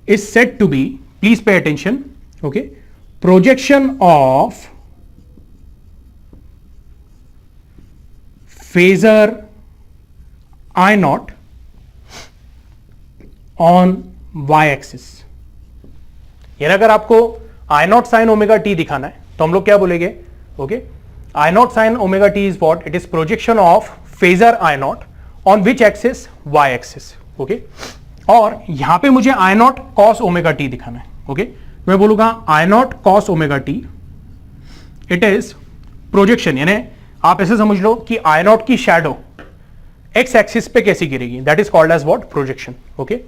Speaker 1: is said to be, please pay attention, okay, projection of phasor I naught on y axis. यानी अगर आपको I naught sine omega t दिखाना है तो हम लोग क्या बोलेंगे? Okay, I naught sine omega t is what, it is projection of phasor I naught on which axis, y axis. Okay, और यहां पे मुझे I naught cos omega t दिखाना है। ओके, मैं बोलूंगा I naught cos omega t, it is projection, यानी आप ऐसे समझ लो कि आई नॉट की शैडो एक्स एक्सिस पे कैसी गिरेगी, that is called as what, projection. Okay,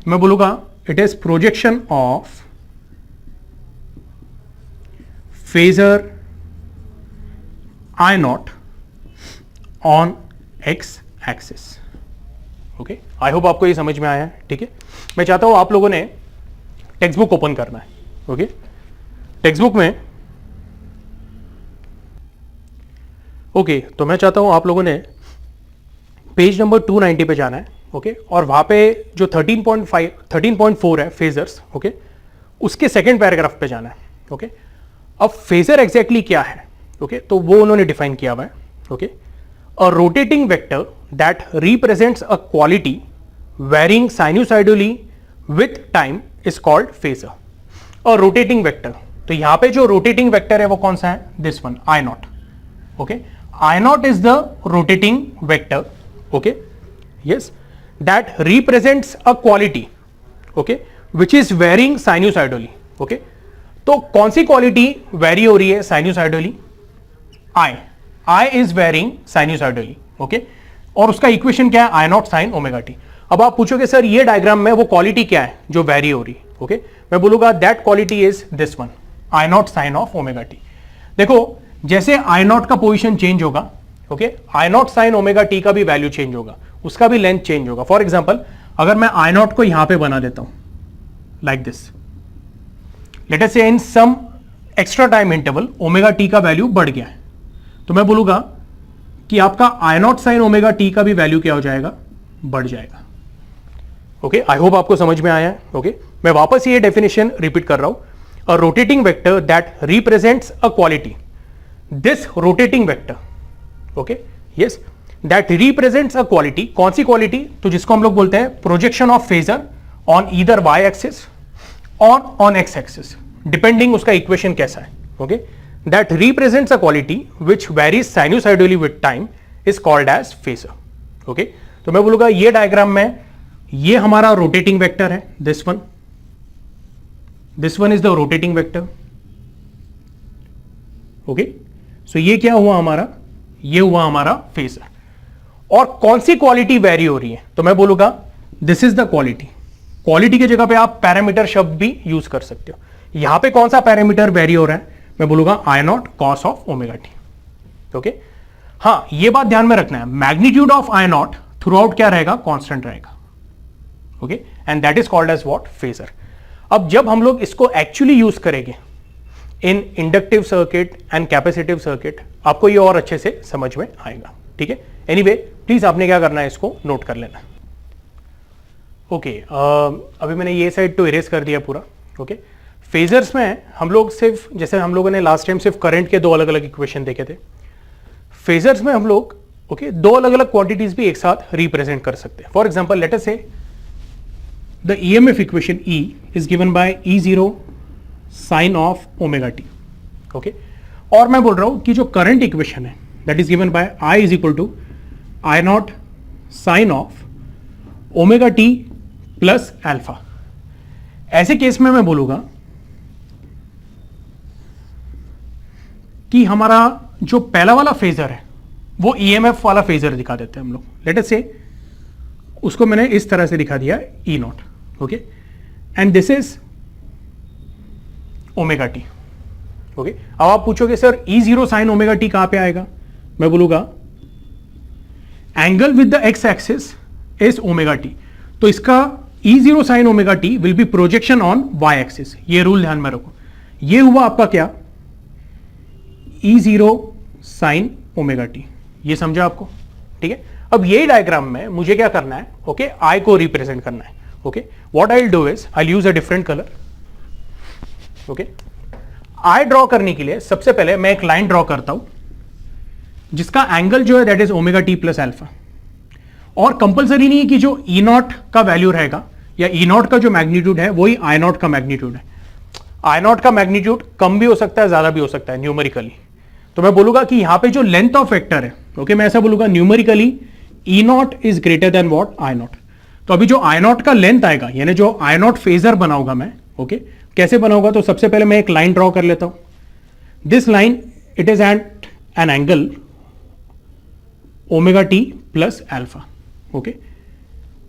Speaker 1: मैं बोलूंगा it is projection of phasor I naught on x axis. Okay, I hope आपको ये समझ में आया है। ठीक है, मैं चाहता हूं आप लोगों ने टेक्स्ट बुक ओपन करना है। ओके, टेक्स्ट बुक में ओके, तो मैं चाहता हूं आप लोगों ने पेज नंबर 290 पे जाना है। ओके, और वहां पे जो 13.4 है फेजर्स, ओके, उसके सेकेंड पैराग्राफ पे जाना है। ओके, अब फेजर एग्जैक्टली क्या है? ओके, तो वो उन्होंने डिफाइन किया हुआ है। Okay, a rotating vector that represents a quality varying sinusoidally with time is called phasor. A rotating vector, तो यहां पे जो रोटेटिंग वेक्टर है वो कौन सा है? This one, I naught. Okay, I naught is the rotating vector. Okay, yes. That represents a quality, okay, which is varying sinusoidally, okay. तो कौन सी क्वालिटी वेरी हो रही है sinusoidally? I is varying sinusoidally, okay. और उसका equation क्या है? I naught sine omega t. अब आप पूछोगे सर ये डायग्राम में वो क्वालिटी क्या है जो वेरी हो रही है, ओके। मैं बोलूंगा that quality is this one, I naught sine of omega t. देखो जैसे आई नॉट का पोजिशन चेंज होगा, okay, I naught sine omega T का भी वैल्यू चेंज होगा, उसका भी लेंथ चेंज होगा। फॉर एग्जाम्पल अगर मैं आई नॉट को यहां पे बना देता हूं like this, let us say in some extra time interval omega T का वैल्यू बढ़ गया है, तो मैं बोलूंगा कि आपका I naught sine omega T का भी वैल्यू क्या हो जाएगा? बढ़ जाएगा, ओके। आई होप आपको समझ में आया है, ओके। मैं वापस ये डेफिनेशन रिपीट कर रहा हूं, a rotating vector that represents a quality, this rotating vector, okay, yes, that represents a quality. कौन सी क्वालिटी? तो जिसको हम लोग बोलते हैं projection of phasor on either y axis और ऑन एक्स एक्सिस, डिपेंडिंग उसका इक्वेशन कैसा है, okay. That represents a quality which varies sinusoidally with time is called as phasor, okay. तो मैं बोलूंगा ये डायग्राम में ये हमारा रोटेटिंग वेक्टर है, this one is the rotating vector, okay. So ये क्या हुआ हमारा? ये हुआ हमारा फेजर। और कौन सी क्वालिटी वेरी हो रही है? तो मैं बोलूंगा this is the quality. Quality की जगह पे आप पैरामीटर शब्द भी यूज कर सकते हो। यहां पे कौन सा पैरामीटर वेरी हो रहा है? मैं बोलूंगा I naught cos of omega T, okay. हाँ, ये बात ध्यान में रखना है, magnitude of I naught throughout क्या रहेगा? कांस्टेंट रहेगा, okay, and that is called as what? Phasor. अब जब हम लोग इसको एक्चुअली यूज करेंगे in inductive circuit and capacitive circuit, आपको ये और अच्छे से समझ में आएगा, ठीक है। एनीवे, प्लीज आपने क्या करना है, इसको नोट कर लेना, ओके। अभी मैंने ये साइड तो इरेज कर दिया पूरा, ओके। फेजर्स में हम लोग सिर्फ, जैसे हम लोगों ने लास्ट टाइम सिर्फ करंट के दो अलग अलग इक्वेशन देखे थे, फेजर्स में हम लोग, ओके, दो अलग अलग क्वांटिटीज भी एक साथ रिप्रेजेंट कर सकते हैं। फॉर एग्जांपल लेट अस से the EMF equation E is given by E0 sin of omega t, okay। और मैं बोल रहा हूं कि जो करंट इक्वेशन है that is given by I is equal to I naught sin of omega t plus alpha। ऐसे case में मैं बोलूंगा कि हमारा जो पहला वाला फेजर है वो EMF वाला फेजर दिखा देते हैं हम लोग। लेट अस से उसको मैंने इस तरह से दिखा दिया E not, okay, and this is omega T, okay. अब आप पूछोगे sir E0 sine omega T कहां पे आएगा? मैं बोलूंगा angle with the x axis is omega T, तो इसका E0 sine omega t will be projection on y axis. ये रूल ध्यान में रखो। ये हुआ आपका क्या? E0 sine omega T. ये समझा आपको? ठीक है। अब ये डायग्राम में मुझे क्या करना है? ओके, आई को रिप्रेजेंट करना है। Okay, what I will do is I use a different colour. Okay, I draw करने के लिए सबसे पहले मैं एक लाइन ड्रॉ करता हूं जिसका एंगल जो है that is omega t plus alpha. और कंपलसरी नहीं है कि जो ई नॉट का वैल्यू रहेगा या ई नॉट का जो मैग्नीट्यूड है वही आई नॉट का मैग्नीट्यूड है। आई नॉट का मैग्नीट्यूड कम भी हो सकता है, ज्यादा भी हो सकता है न्यूमेरिकली। तो मैं बोलूंगा कि यहां पे जो लेंथ ऑफ वेक्टर है, ओके, मैं ऐसा बोलूंगा numerically E naught is greater than what I not. तो अभी जो आई नॉट का लेंथ आएगा यानी जो आई नॉट फेजर बनाऊंगा मैं, ओके, कैसे बनाऊंगा? तो सबसे पहले मैं एक लाइन ड्रॉ कर लेता हूं। This line it is at an angle omega t plus alpha. Okay,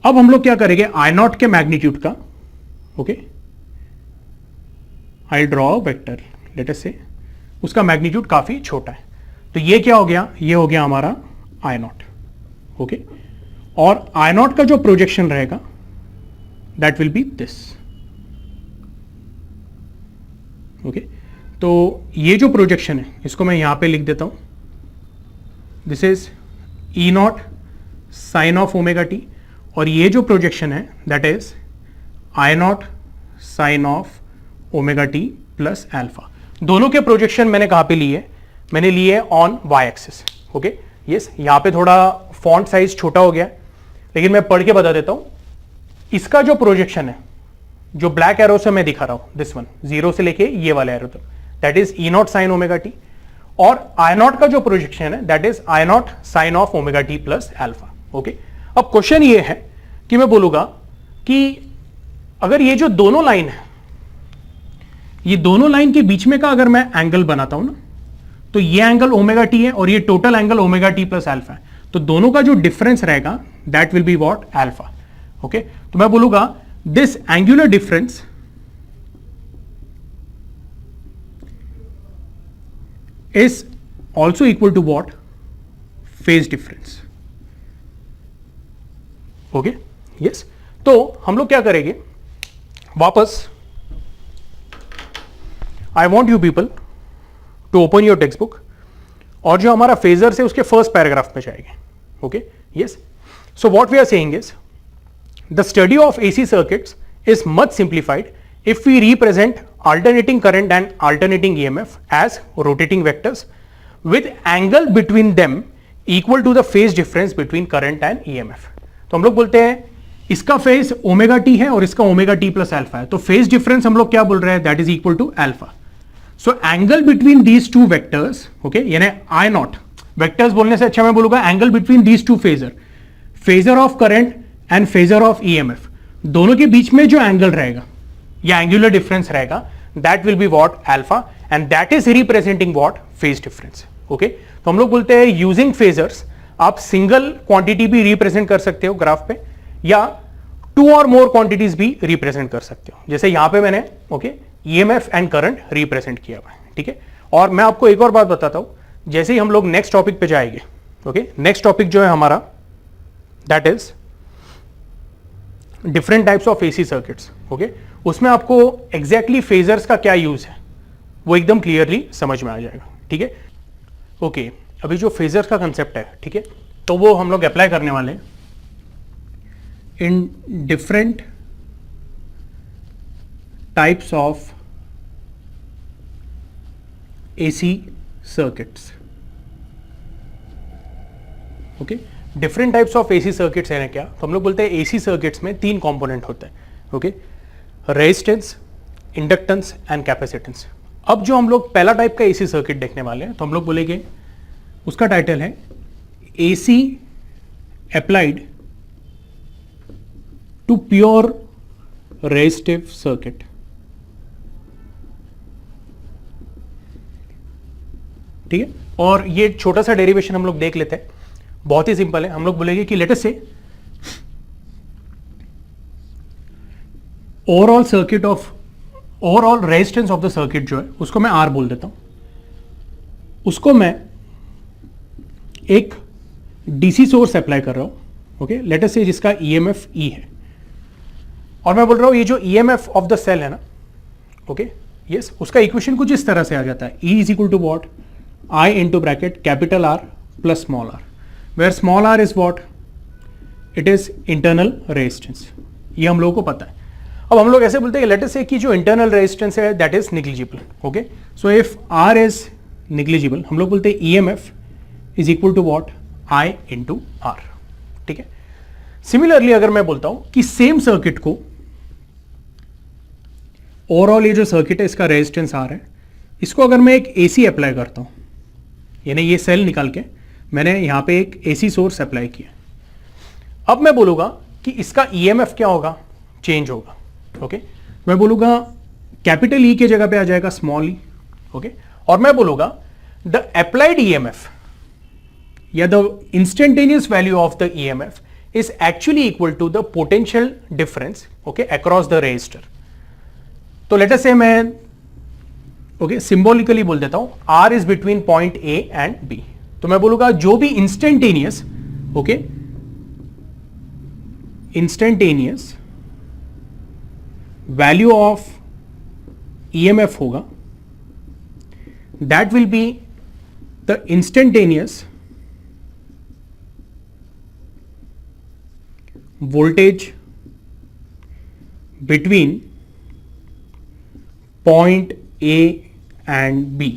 Speaker 1: अब हम लोग क्या करेंगे? आई नॉट के मैग्नीट्यूड का, okay, I draw vector, let us say उसका मैग्नीट्यूड काफी छोटा है। तो ये क्या हो गया? ये हो गया हमारा आई नॉट। ओके, और आई नॉट का जो प्रोजेक्शन रहेगा that will B this. Okay, तो ये जो प्रोजेक्शन है इसको मैं यहां पे लिख देता हूं। This is E naught sine of omega T, और ये जो प्रोजेक्शन है that is I naught sine of omega t plus alpha. दोनों के प्रोजेक्शन मैंने कहां पे लिए? मैंने लिए on y axis. Okay, yes, यहां पे थोड़ा फॉन्ट साइज छोटा हो गया लेकिन मैं पढ़ के बता देता हूं। इसका जो प्रोजेक्शन है जो ब्लैक एरो से मैं दिखा रहा हूं, दिस वन, जीरो से लेके ये वाला एरो तक, that is E naught sine omega T, और आई नॉट का जो प्रोजेक्शन है that is I naught sine of omega t plus alpha. Okay, अब क्वेश्चन ये है कि मैं बोलूंगा कि अगर ये जो दोनों लाइन है, ये दोनों लाइन के बीच में का अगर मैं एंगल बनाता हूं ना, तो ये एंगल ओमेगा टी है और ये total angle omega t plus alpha है, तो दोनों का जो डिफरेंस रहेगा that will be what, alpha. Okay, तो मैं बोलूंगा this angular difference is also equal to what, phase difference. Okay, yes. तो हम लोग क्या करेंगे, वापस I want you people to open your textbook और जो हमारा फेजर है उसके फर्स्ट पैराग्राफ में जाएंगे। Okay, yes. So what we are saying is the study of AC circuits is much simplified if we represent alternating current and alternating EMF as rotating vectors with angle between them equal to the phase difference between current and EMF। तो हम लोग बोलते हैं इसका phase omega t है और इसका omega t plus alpha है, तो फेज डिफरेंस हम लोग क्या बोल रहे हैं, that is equal to alpha. So angle between these two vectors, okay, यानी आई नॉट, वेक्टर्स बोलने से अच्छा मैं बोलूंगा angle between these two phasor, phasor of current and phasor of EMF, दोनों के बीच में जो एंगल रहेगा या एंगुलर डिफरेंस रहेगा that will be what, alpha, and that is representing what, phase difference. Okay, तो हम लोग बोलते हैं यूजिंग फेजर्स आप सिंगल क्वांटिटी भी रिप्रेजेंट कर सकते हो ग्राफ पे, या टू और मोर क्वांटिटीज भी रिप्रेजेंट कर सकते हो, जैसे यहां पे मैंने okay EMF and current represent किया हुआ है। ठीक है, और मैं आपको एक और बात बताता हूं, जैसे ही हम लोग नेक्स्ट टॉपिक पे जाएंगे, ओके, नेक्स्ट टॉपिक जो है हमारा that is different types of AC circuits. Okay, उसमें आपको एग्जैक्टली फेजर्स का क्या यूज है वो एकदम क्लियरली समझ में आ जाएगा। ठीक है, ओके, अभी जो फेजर्स का कंसेप्ट है, ठीक है, तो वो हम लोग अप्लाई करने वाले हैं in different types of AC circuits. Okay, different types of AC circuits है ना क्या, तो हम लोग बोलते हैं एसी सर्किट्स में तीन कंपोनेंट होते हैं। Okay, resistance, inductance and capacitance. अब जो हम लोग पहला टाइप का एसी सर्किट देखने वाले हैं, तो हम लोग बोलेंगे उसका टाइटल है AC applied to pure resistive circuit. ठीक है, और ये छोटा सा डेरिवेशन हम लोग देख लेते हैं, बहुत ही सिंपल है। हम लोग बोलेंगे कि लेट अस से overall circuit of overall resistance of the circuit जो है उसको मैं आर बोल देता हूं, उसको मैं एक डीसी सोर्स अप्लाई कर रहा हूं। ओके, लेट अस से जिसका ईएमएफ ई है, और मैं बोल रहा हूं ये जो ईएमएफ ऑफ द सेल है ना, ओके, यस, उसका इक्वेशन कुछ इस तरह से आ जाता है, E is equal to what, I into bracket capital R plus small r, where small r is what, it is internal resistance. ये हम लोगों को पता है। अब हम लोग ऐसे बोलते हैं लेट अस से कि जो इंटरनल रेजिस्टेंस है that is negligible. Okay, so if r is negligible, हम लोग बोलते हैं EMF is equal to what, I into r. ठीक है, सिमिलरली अगर मैं बोलता हूं कि सेम सर्किट को ओवरऑल ये जो सर्किट है इसका रेजिस्टेंस आर है, इसको अगर मैं एक एसी अप्लाई करता हूं, यानी ये सेल निकाल के मैंने यहां पे एक एसी सोर्स अप्लाई किया, अब मैं बोलूंगा कि इसका ईएमएफ क्या होगा, चेंज होगा। ओके, मैं बोलूंगा कैपिटल ई के जगह पे आ जाएगा स्मॉल ई। ओके, और मैं बोलूंगा द अप्लाइड ईएमएफ या the instantaneous value of the EMF is actually equal to the potential difference, okay, across the resistor। तो let us say मैं okay symbolically बोल देता हूं R is between point A and B, तो मैं बोलूंगा जो भी instantaneous okay instantaneous value of EMF होगा that will be the instantaneous voltage between point A and B.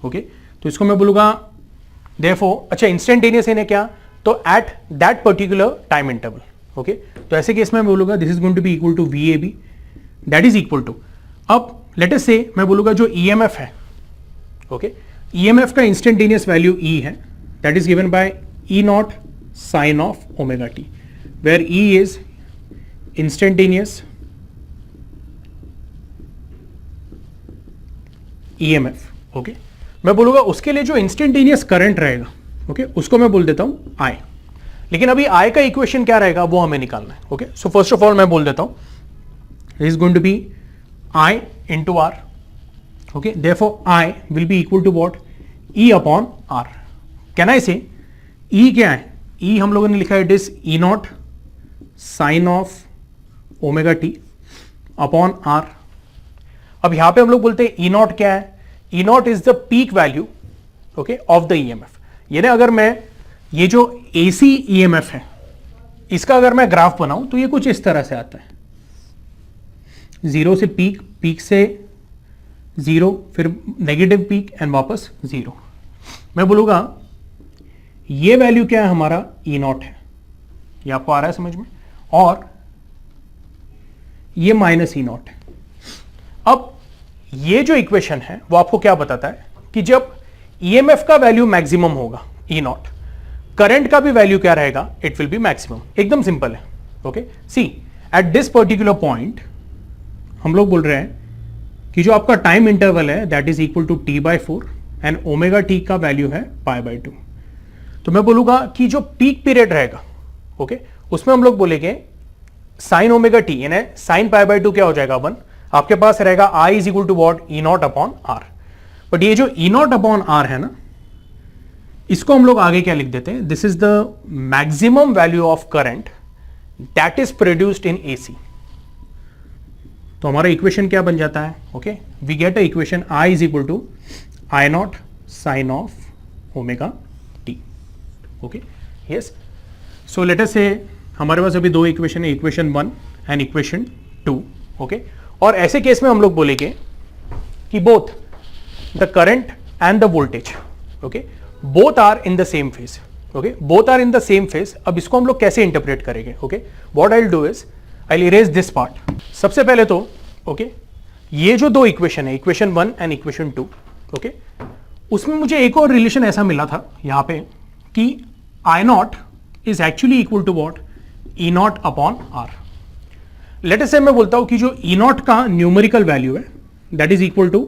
Speaker 1: Okay, तो इसको मैं बोलूंगा देयरफॉर, अच्छा इंस्टेंटेनियस है क्या, तो at that particular time interval. Okay, तो ऐसे केस में मैं बोलूंगा this is going to be equal to V A B, that is equal to, अब लेट अस से मैं बोलूंगा जो ईएमएफ है, ओके, ईएमएफ का इंस्टेंटेनियस वैल्यू ई है, that is given by E naught sine of omega t, where E is instantaneous EMF. Okay, मैं बोलूंगा उसके लिए जो इंस्टेंटेनियस करंट रहेगा, ओके, उसको मैं बोल देता हूं आई। लेकिन अभी आई का इक्वेशन क्या रहेगा वो हमें निकालना है। Okay, so first of all मैं बोल देता हूं is going to be I into R. Okay, therefore I will be equal to what, E upon R. Can I say E क्या है, ई हम लोगों ने लिखा है it is E naught sine of omega T upon R. अब यहां पे हम लोग बोलते हैं ई नॉट क्या है, E naught is the peak value, okay, of the EMF. यानी अगर मैं ये जो एसी ईएमएफ है इसका अगर मैं ग्राफ बनाऊं तो ये कुछ इस तरह से आता है, जीरो से पीक, पीक से जीरो, फिर नेगेटिव पीक एंड वापस जीरो। मैं बोलूंगा ये वैल्यू क्या है, हमारा ई नॉट है, ये आपको आ रहा है समझ में, और ये माइनस ई नॉट है। अब ये जो इक्वेशन है वो आपको क्या बताता है कि जब ईएमएफ का वैल्यू मैक्सिमम होगा ई नॉट, करंट का भी वैल्यू क्या रहेगा, इट विल बी मैक्सिमम। एकदम सिंपल है। Okay, see at this particular point हम लोग बोल रहे हैं कि जो आपका टाइम इंटरवल है that is equal to T by 4 and omega T का वैल्यू है पाई बाई 2। तो मैं बोलूंगा कि जो पीक पीरियड रहेगा, ओके, उसमें हम लोग बोलेंगे साइन ओमेगा टी, यानी साइन पाई बाई 2 क्या हो जाएगा 1, आपके पास रहेगा I is equal to what, E naught upon R. But ये जो ई नॉट अपॉन आर है ना, इसको हम लोग आगे क्या लिख देते हैं, this is the maximum value of current that is produced in AC. तो हमारा इक्वेशन क्या बन जाता है, okay, we get a equation I is equal to I naught sine of omega T. Okay, yes, so let us say हमारे पास अभी दो equation है, इक्वेशन 1 एंड इक्वेशन 2। ओके, और ऐसे केस में हम लोग बोलेंगे कि both the current and the voltage, okay, both are in the same phase. Okay, both are in the same phase. अब इसको हम लोग कैसे इंटरप्रेट करेंगे, okay, what I will do is I will erase this part. सबसे पहले तो okay, ये जो दो इक्वेशन है, इक्वेशन 1 एंड इक्वेशन 2, ओके, उसमें मुझे एक और रिलेशन ऐसा मिला था यहां पे कि I naught is actually equal to what, E naught upon R. Let us say मैं बोलता हूं कि जो ई नॉट का न्यूमेरिकल वैल्यू है that is equal to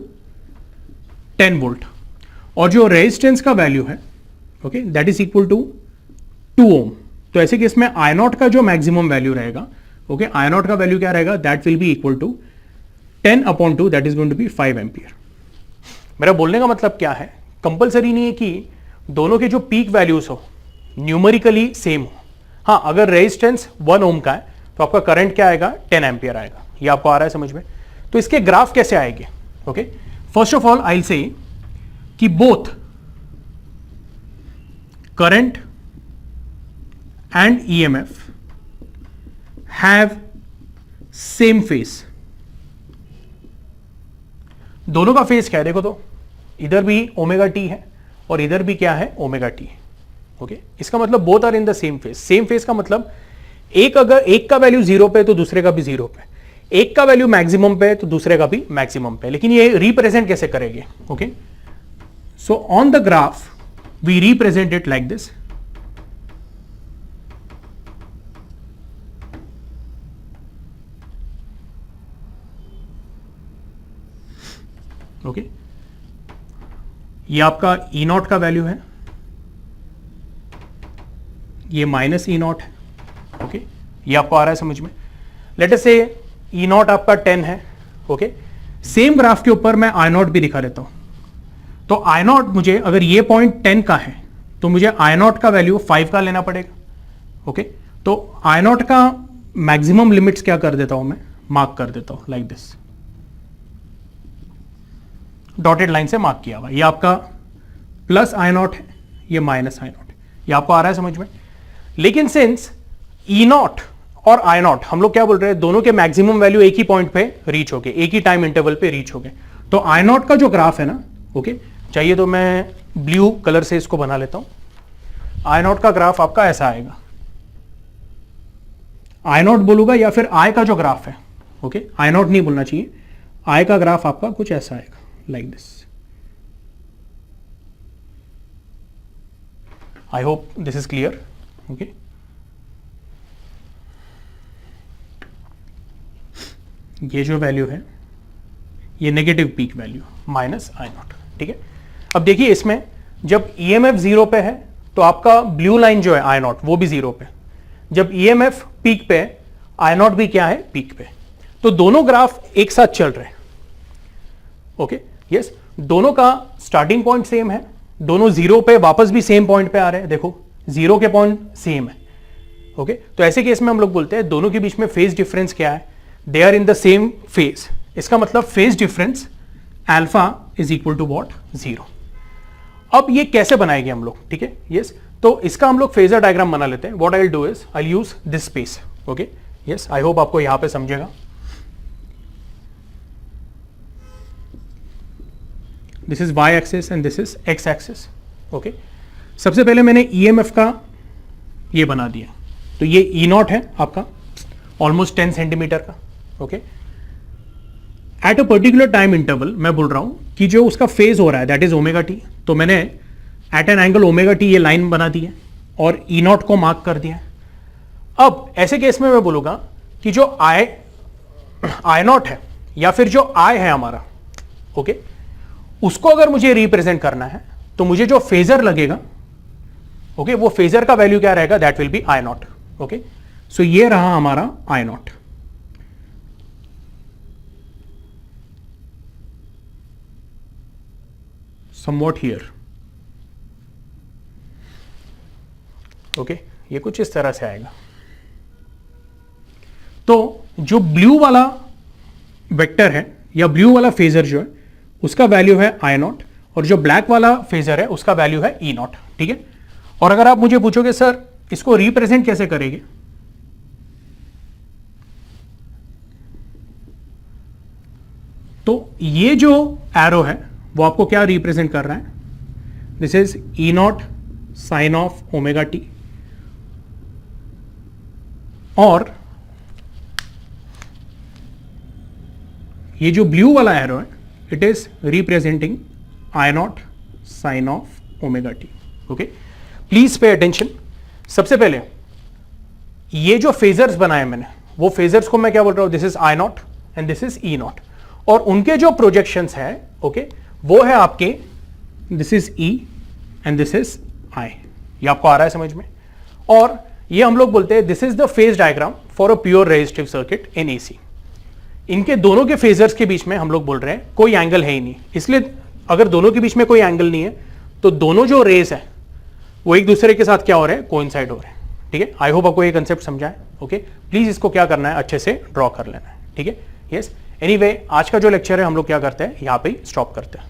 Speaker 1: 10 volt, और जो रेजिस्टेंस का वैल्यू है, okay, that is equal to 2 ohm. तो ऐसे केस में आई नॉट का जो मैक्सिमम वैल्यू रहेगा, ओके, आई नॉट का वैल्यू क्या रहेगा, that will be equal to 10 upon 2, that is going to be 5 ampere. मेरा बोलने का मतलब क्या है, कंपलसरी नहीं है कि दोनों के जो पीक वैल्यूज हो न्यूमेरिकली सेम हो। हाँ, अगर रेजिस्टेंस 1 ओम का है तो आपका करंट क्या आएगा, 10 एम्पियर आएगा। ये आपको आ रहा है समझ में। तो इसके ग्राफ कैसे आएंगे, okay, first of all I will say कि both current and EMF have same phase. दोनों का फेज क्या है, देखो तो इधर भी ओमेगा टी है और इधर भी क्या है, ओमेगा टी है। ओके, इसका मतलब both are in the same phase. Same phase का मतलब एक, अगर एक का वैल्यू 0 पे तो दूसरे का भी 0 पे, एक का वैल्यू मैक्सिमम पे तो दूसरे का भी मैक्सिमम पे। लेकिन ये रिप्रेजेंट कैसे करेंगे, okay, so on the graph we represent it like this. Okay, ये आपका ई नॉट का वैल्यू है, ये माइनस ई नॉट है। ओके, ये आपको आ रहा है समझ में। लेट अस से ई नॉट आपका 10 है। ओके, सेम ग्राफ के ऊपर मैं आई नॉट भी दिखा देता हूं। तो आई नॉट मुझे, अगर ये पॉइंट 10 का है तो मुझे आई नॉट का वैल्यू 5 का लेना पड़ेगा। ओके, तो आई नॉट का मैक्सिमम लिमिट्स क्या कर देता हूं मैं, मार्क कर देता हूं लाइक दिस, डॉटेड लाइन से मार्क किया हुआ। ये आपका प्लस आई नॉट है, ये माइनस आई नॉट है। ये आपको आ रहा है समझ में। लेकिन सिंस ई नॉट और आई नॉट हम लोग क्या बोल रहे हैं, दोनों के मैक्सिमम वैल्यू एक ही पॉइंट पे रीच हो गए, एक ही टाइम इंटरवल पे रीच हो गए। तो आई नॉट का जो ग्राफ है ना, ओके, चाहिए तो मैं ब्लू कलर से इसको बना लेता हूं। आई नॉट का ग्राफ आपका ऐसा आएगा, आई नॉट बोलूंगा या फिर आई का जो ग्राफ है, ओके, आई नॉट नहीं बोलना चाहिए, आई का ग्राफ आपका कुछ ऐसा आएगा like this. I hope this is clear. Okay. ये जो वैल्यू है ये negative peak value minus I not, ठीक है। अब देखिए इसमें जब ईएमएफ जीरो पे है तो आपका ब्लू लाइन जो है आई नॉट वो भी जीरो पे, जब ईएमएफ पीक पे है आई नॉट भी क्या है पीक पे, तो दोनों ग्राफ एक साथ चल रहे हैं। ओके यस, दोनों का स्टार्टिंग पॉइंट सेम है, दोनों जीरो पे वापस भी सेम पॉइंट पे आ रहे हैं, देखो जीरो के पॉइंट सेम है। ओके तो ऐसे केस में हम लोग बोलते हैं दोनों के बीच में फेज डिफरेंस क्या है, they are in the same phase, इसका मतलब phase difference alpha is equal to what, zero. अब ये कैसे बनाएंगे हम लोग, ठीक है यस, तो इसका हम लोग फेजर डायग्राम बना लेते हैं। What I will do is I will use this space. Okay yes, I hope आपको यहां पे समझेगा। This is Y axis and this is X axis. Okay सबसे पहले मैंने ईएमएफ का ये बना दिया, तो ये ई नॉट है आपका ऑलमोस्ट 10 सेंटीमीटर का। Okay at a particular time interval मैं बोल रहा हूं कि जो उसका फेज हो रहा है दैट इज ओमेगा टी, तो मैंने at an angle omega T ये लाइन बना दी है और ई नॉट को मार्क कर दिया है। अब ऐसे केस में मैं बोलूंगा कि जो आई नॉट है या फिर जो आई है हमारा, ओके उसको अगर मुझे रिप्रेजेंट करना है तो मुझे जो फेजर लगेगा, ओके वो फेजर का वैल्यू क्या रहेगा, that will be I naught. Okay so ये रहा हमारा I naught. somewhat here, okay ये कुछ इस तरह से आएगा। तो जो ब्लू वाला वेक्टर है या ब्लू वाला फेजर जो है उसका वैल्यू है आई नॉट, और जो ब्लैक वाला फेजर है उसका वैल्यू है ई नॉट, ठीक है। और अगर आप मुझे पूछोगे सर इसको रिप्रेजेंट कैसे करेंगे, तो ये जो एरो है वो आपको क्या रिप्रेजेंट कर रहा है, this is E naught sine of omega T, और ये जो ब्लू वाला एरो है it is representing I naught sine of omega T. Okay please pay attention. सबसे पहले ये जो फेजर्स बनाए मैंने वो फेजर्स को मैं क्या बोल रहा हूं, this is I not and this is E not, और उनके जो प्रोजेक्शंस है ओके वो है आपके this is E and this is I. ये आपको आ रहा है समझ में, और ये हम लोग बोलते हैं this is the phase diagram for a pure resistive circuit in AC. इनके दोनों के फेजर्स के बीच में हम लोग बोल रहे हैं कोई एंगल है ही नहीं, इसलिए अगर दोनों के बीच में कोई एंगल नहीं है तो दोनों जो रेस है वो एक दूसरे के साथ क्या हो रहे हैं, कोइंसाइड हो रहे हैं, ठीक है। आई होप आपको ये कंसेप्ट समझा है। ओके प्लीज इसको क्या करना है, अच्छे से ड्रॉ कर लेना है, ठीक है। यस एनीवे आज का जो लेक्चर है हम लोग क्या करते हैं यहाँ पे स्टॉप करते हैं।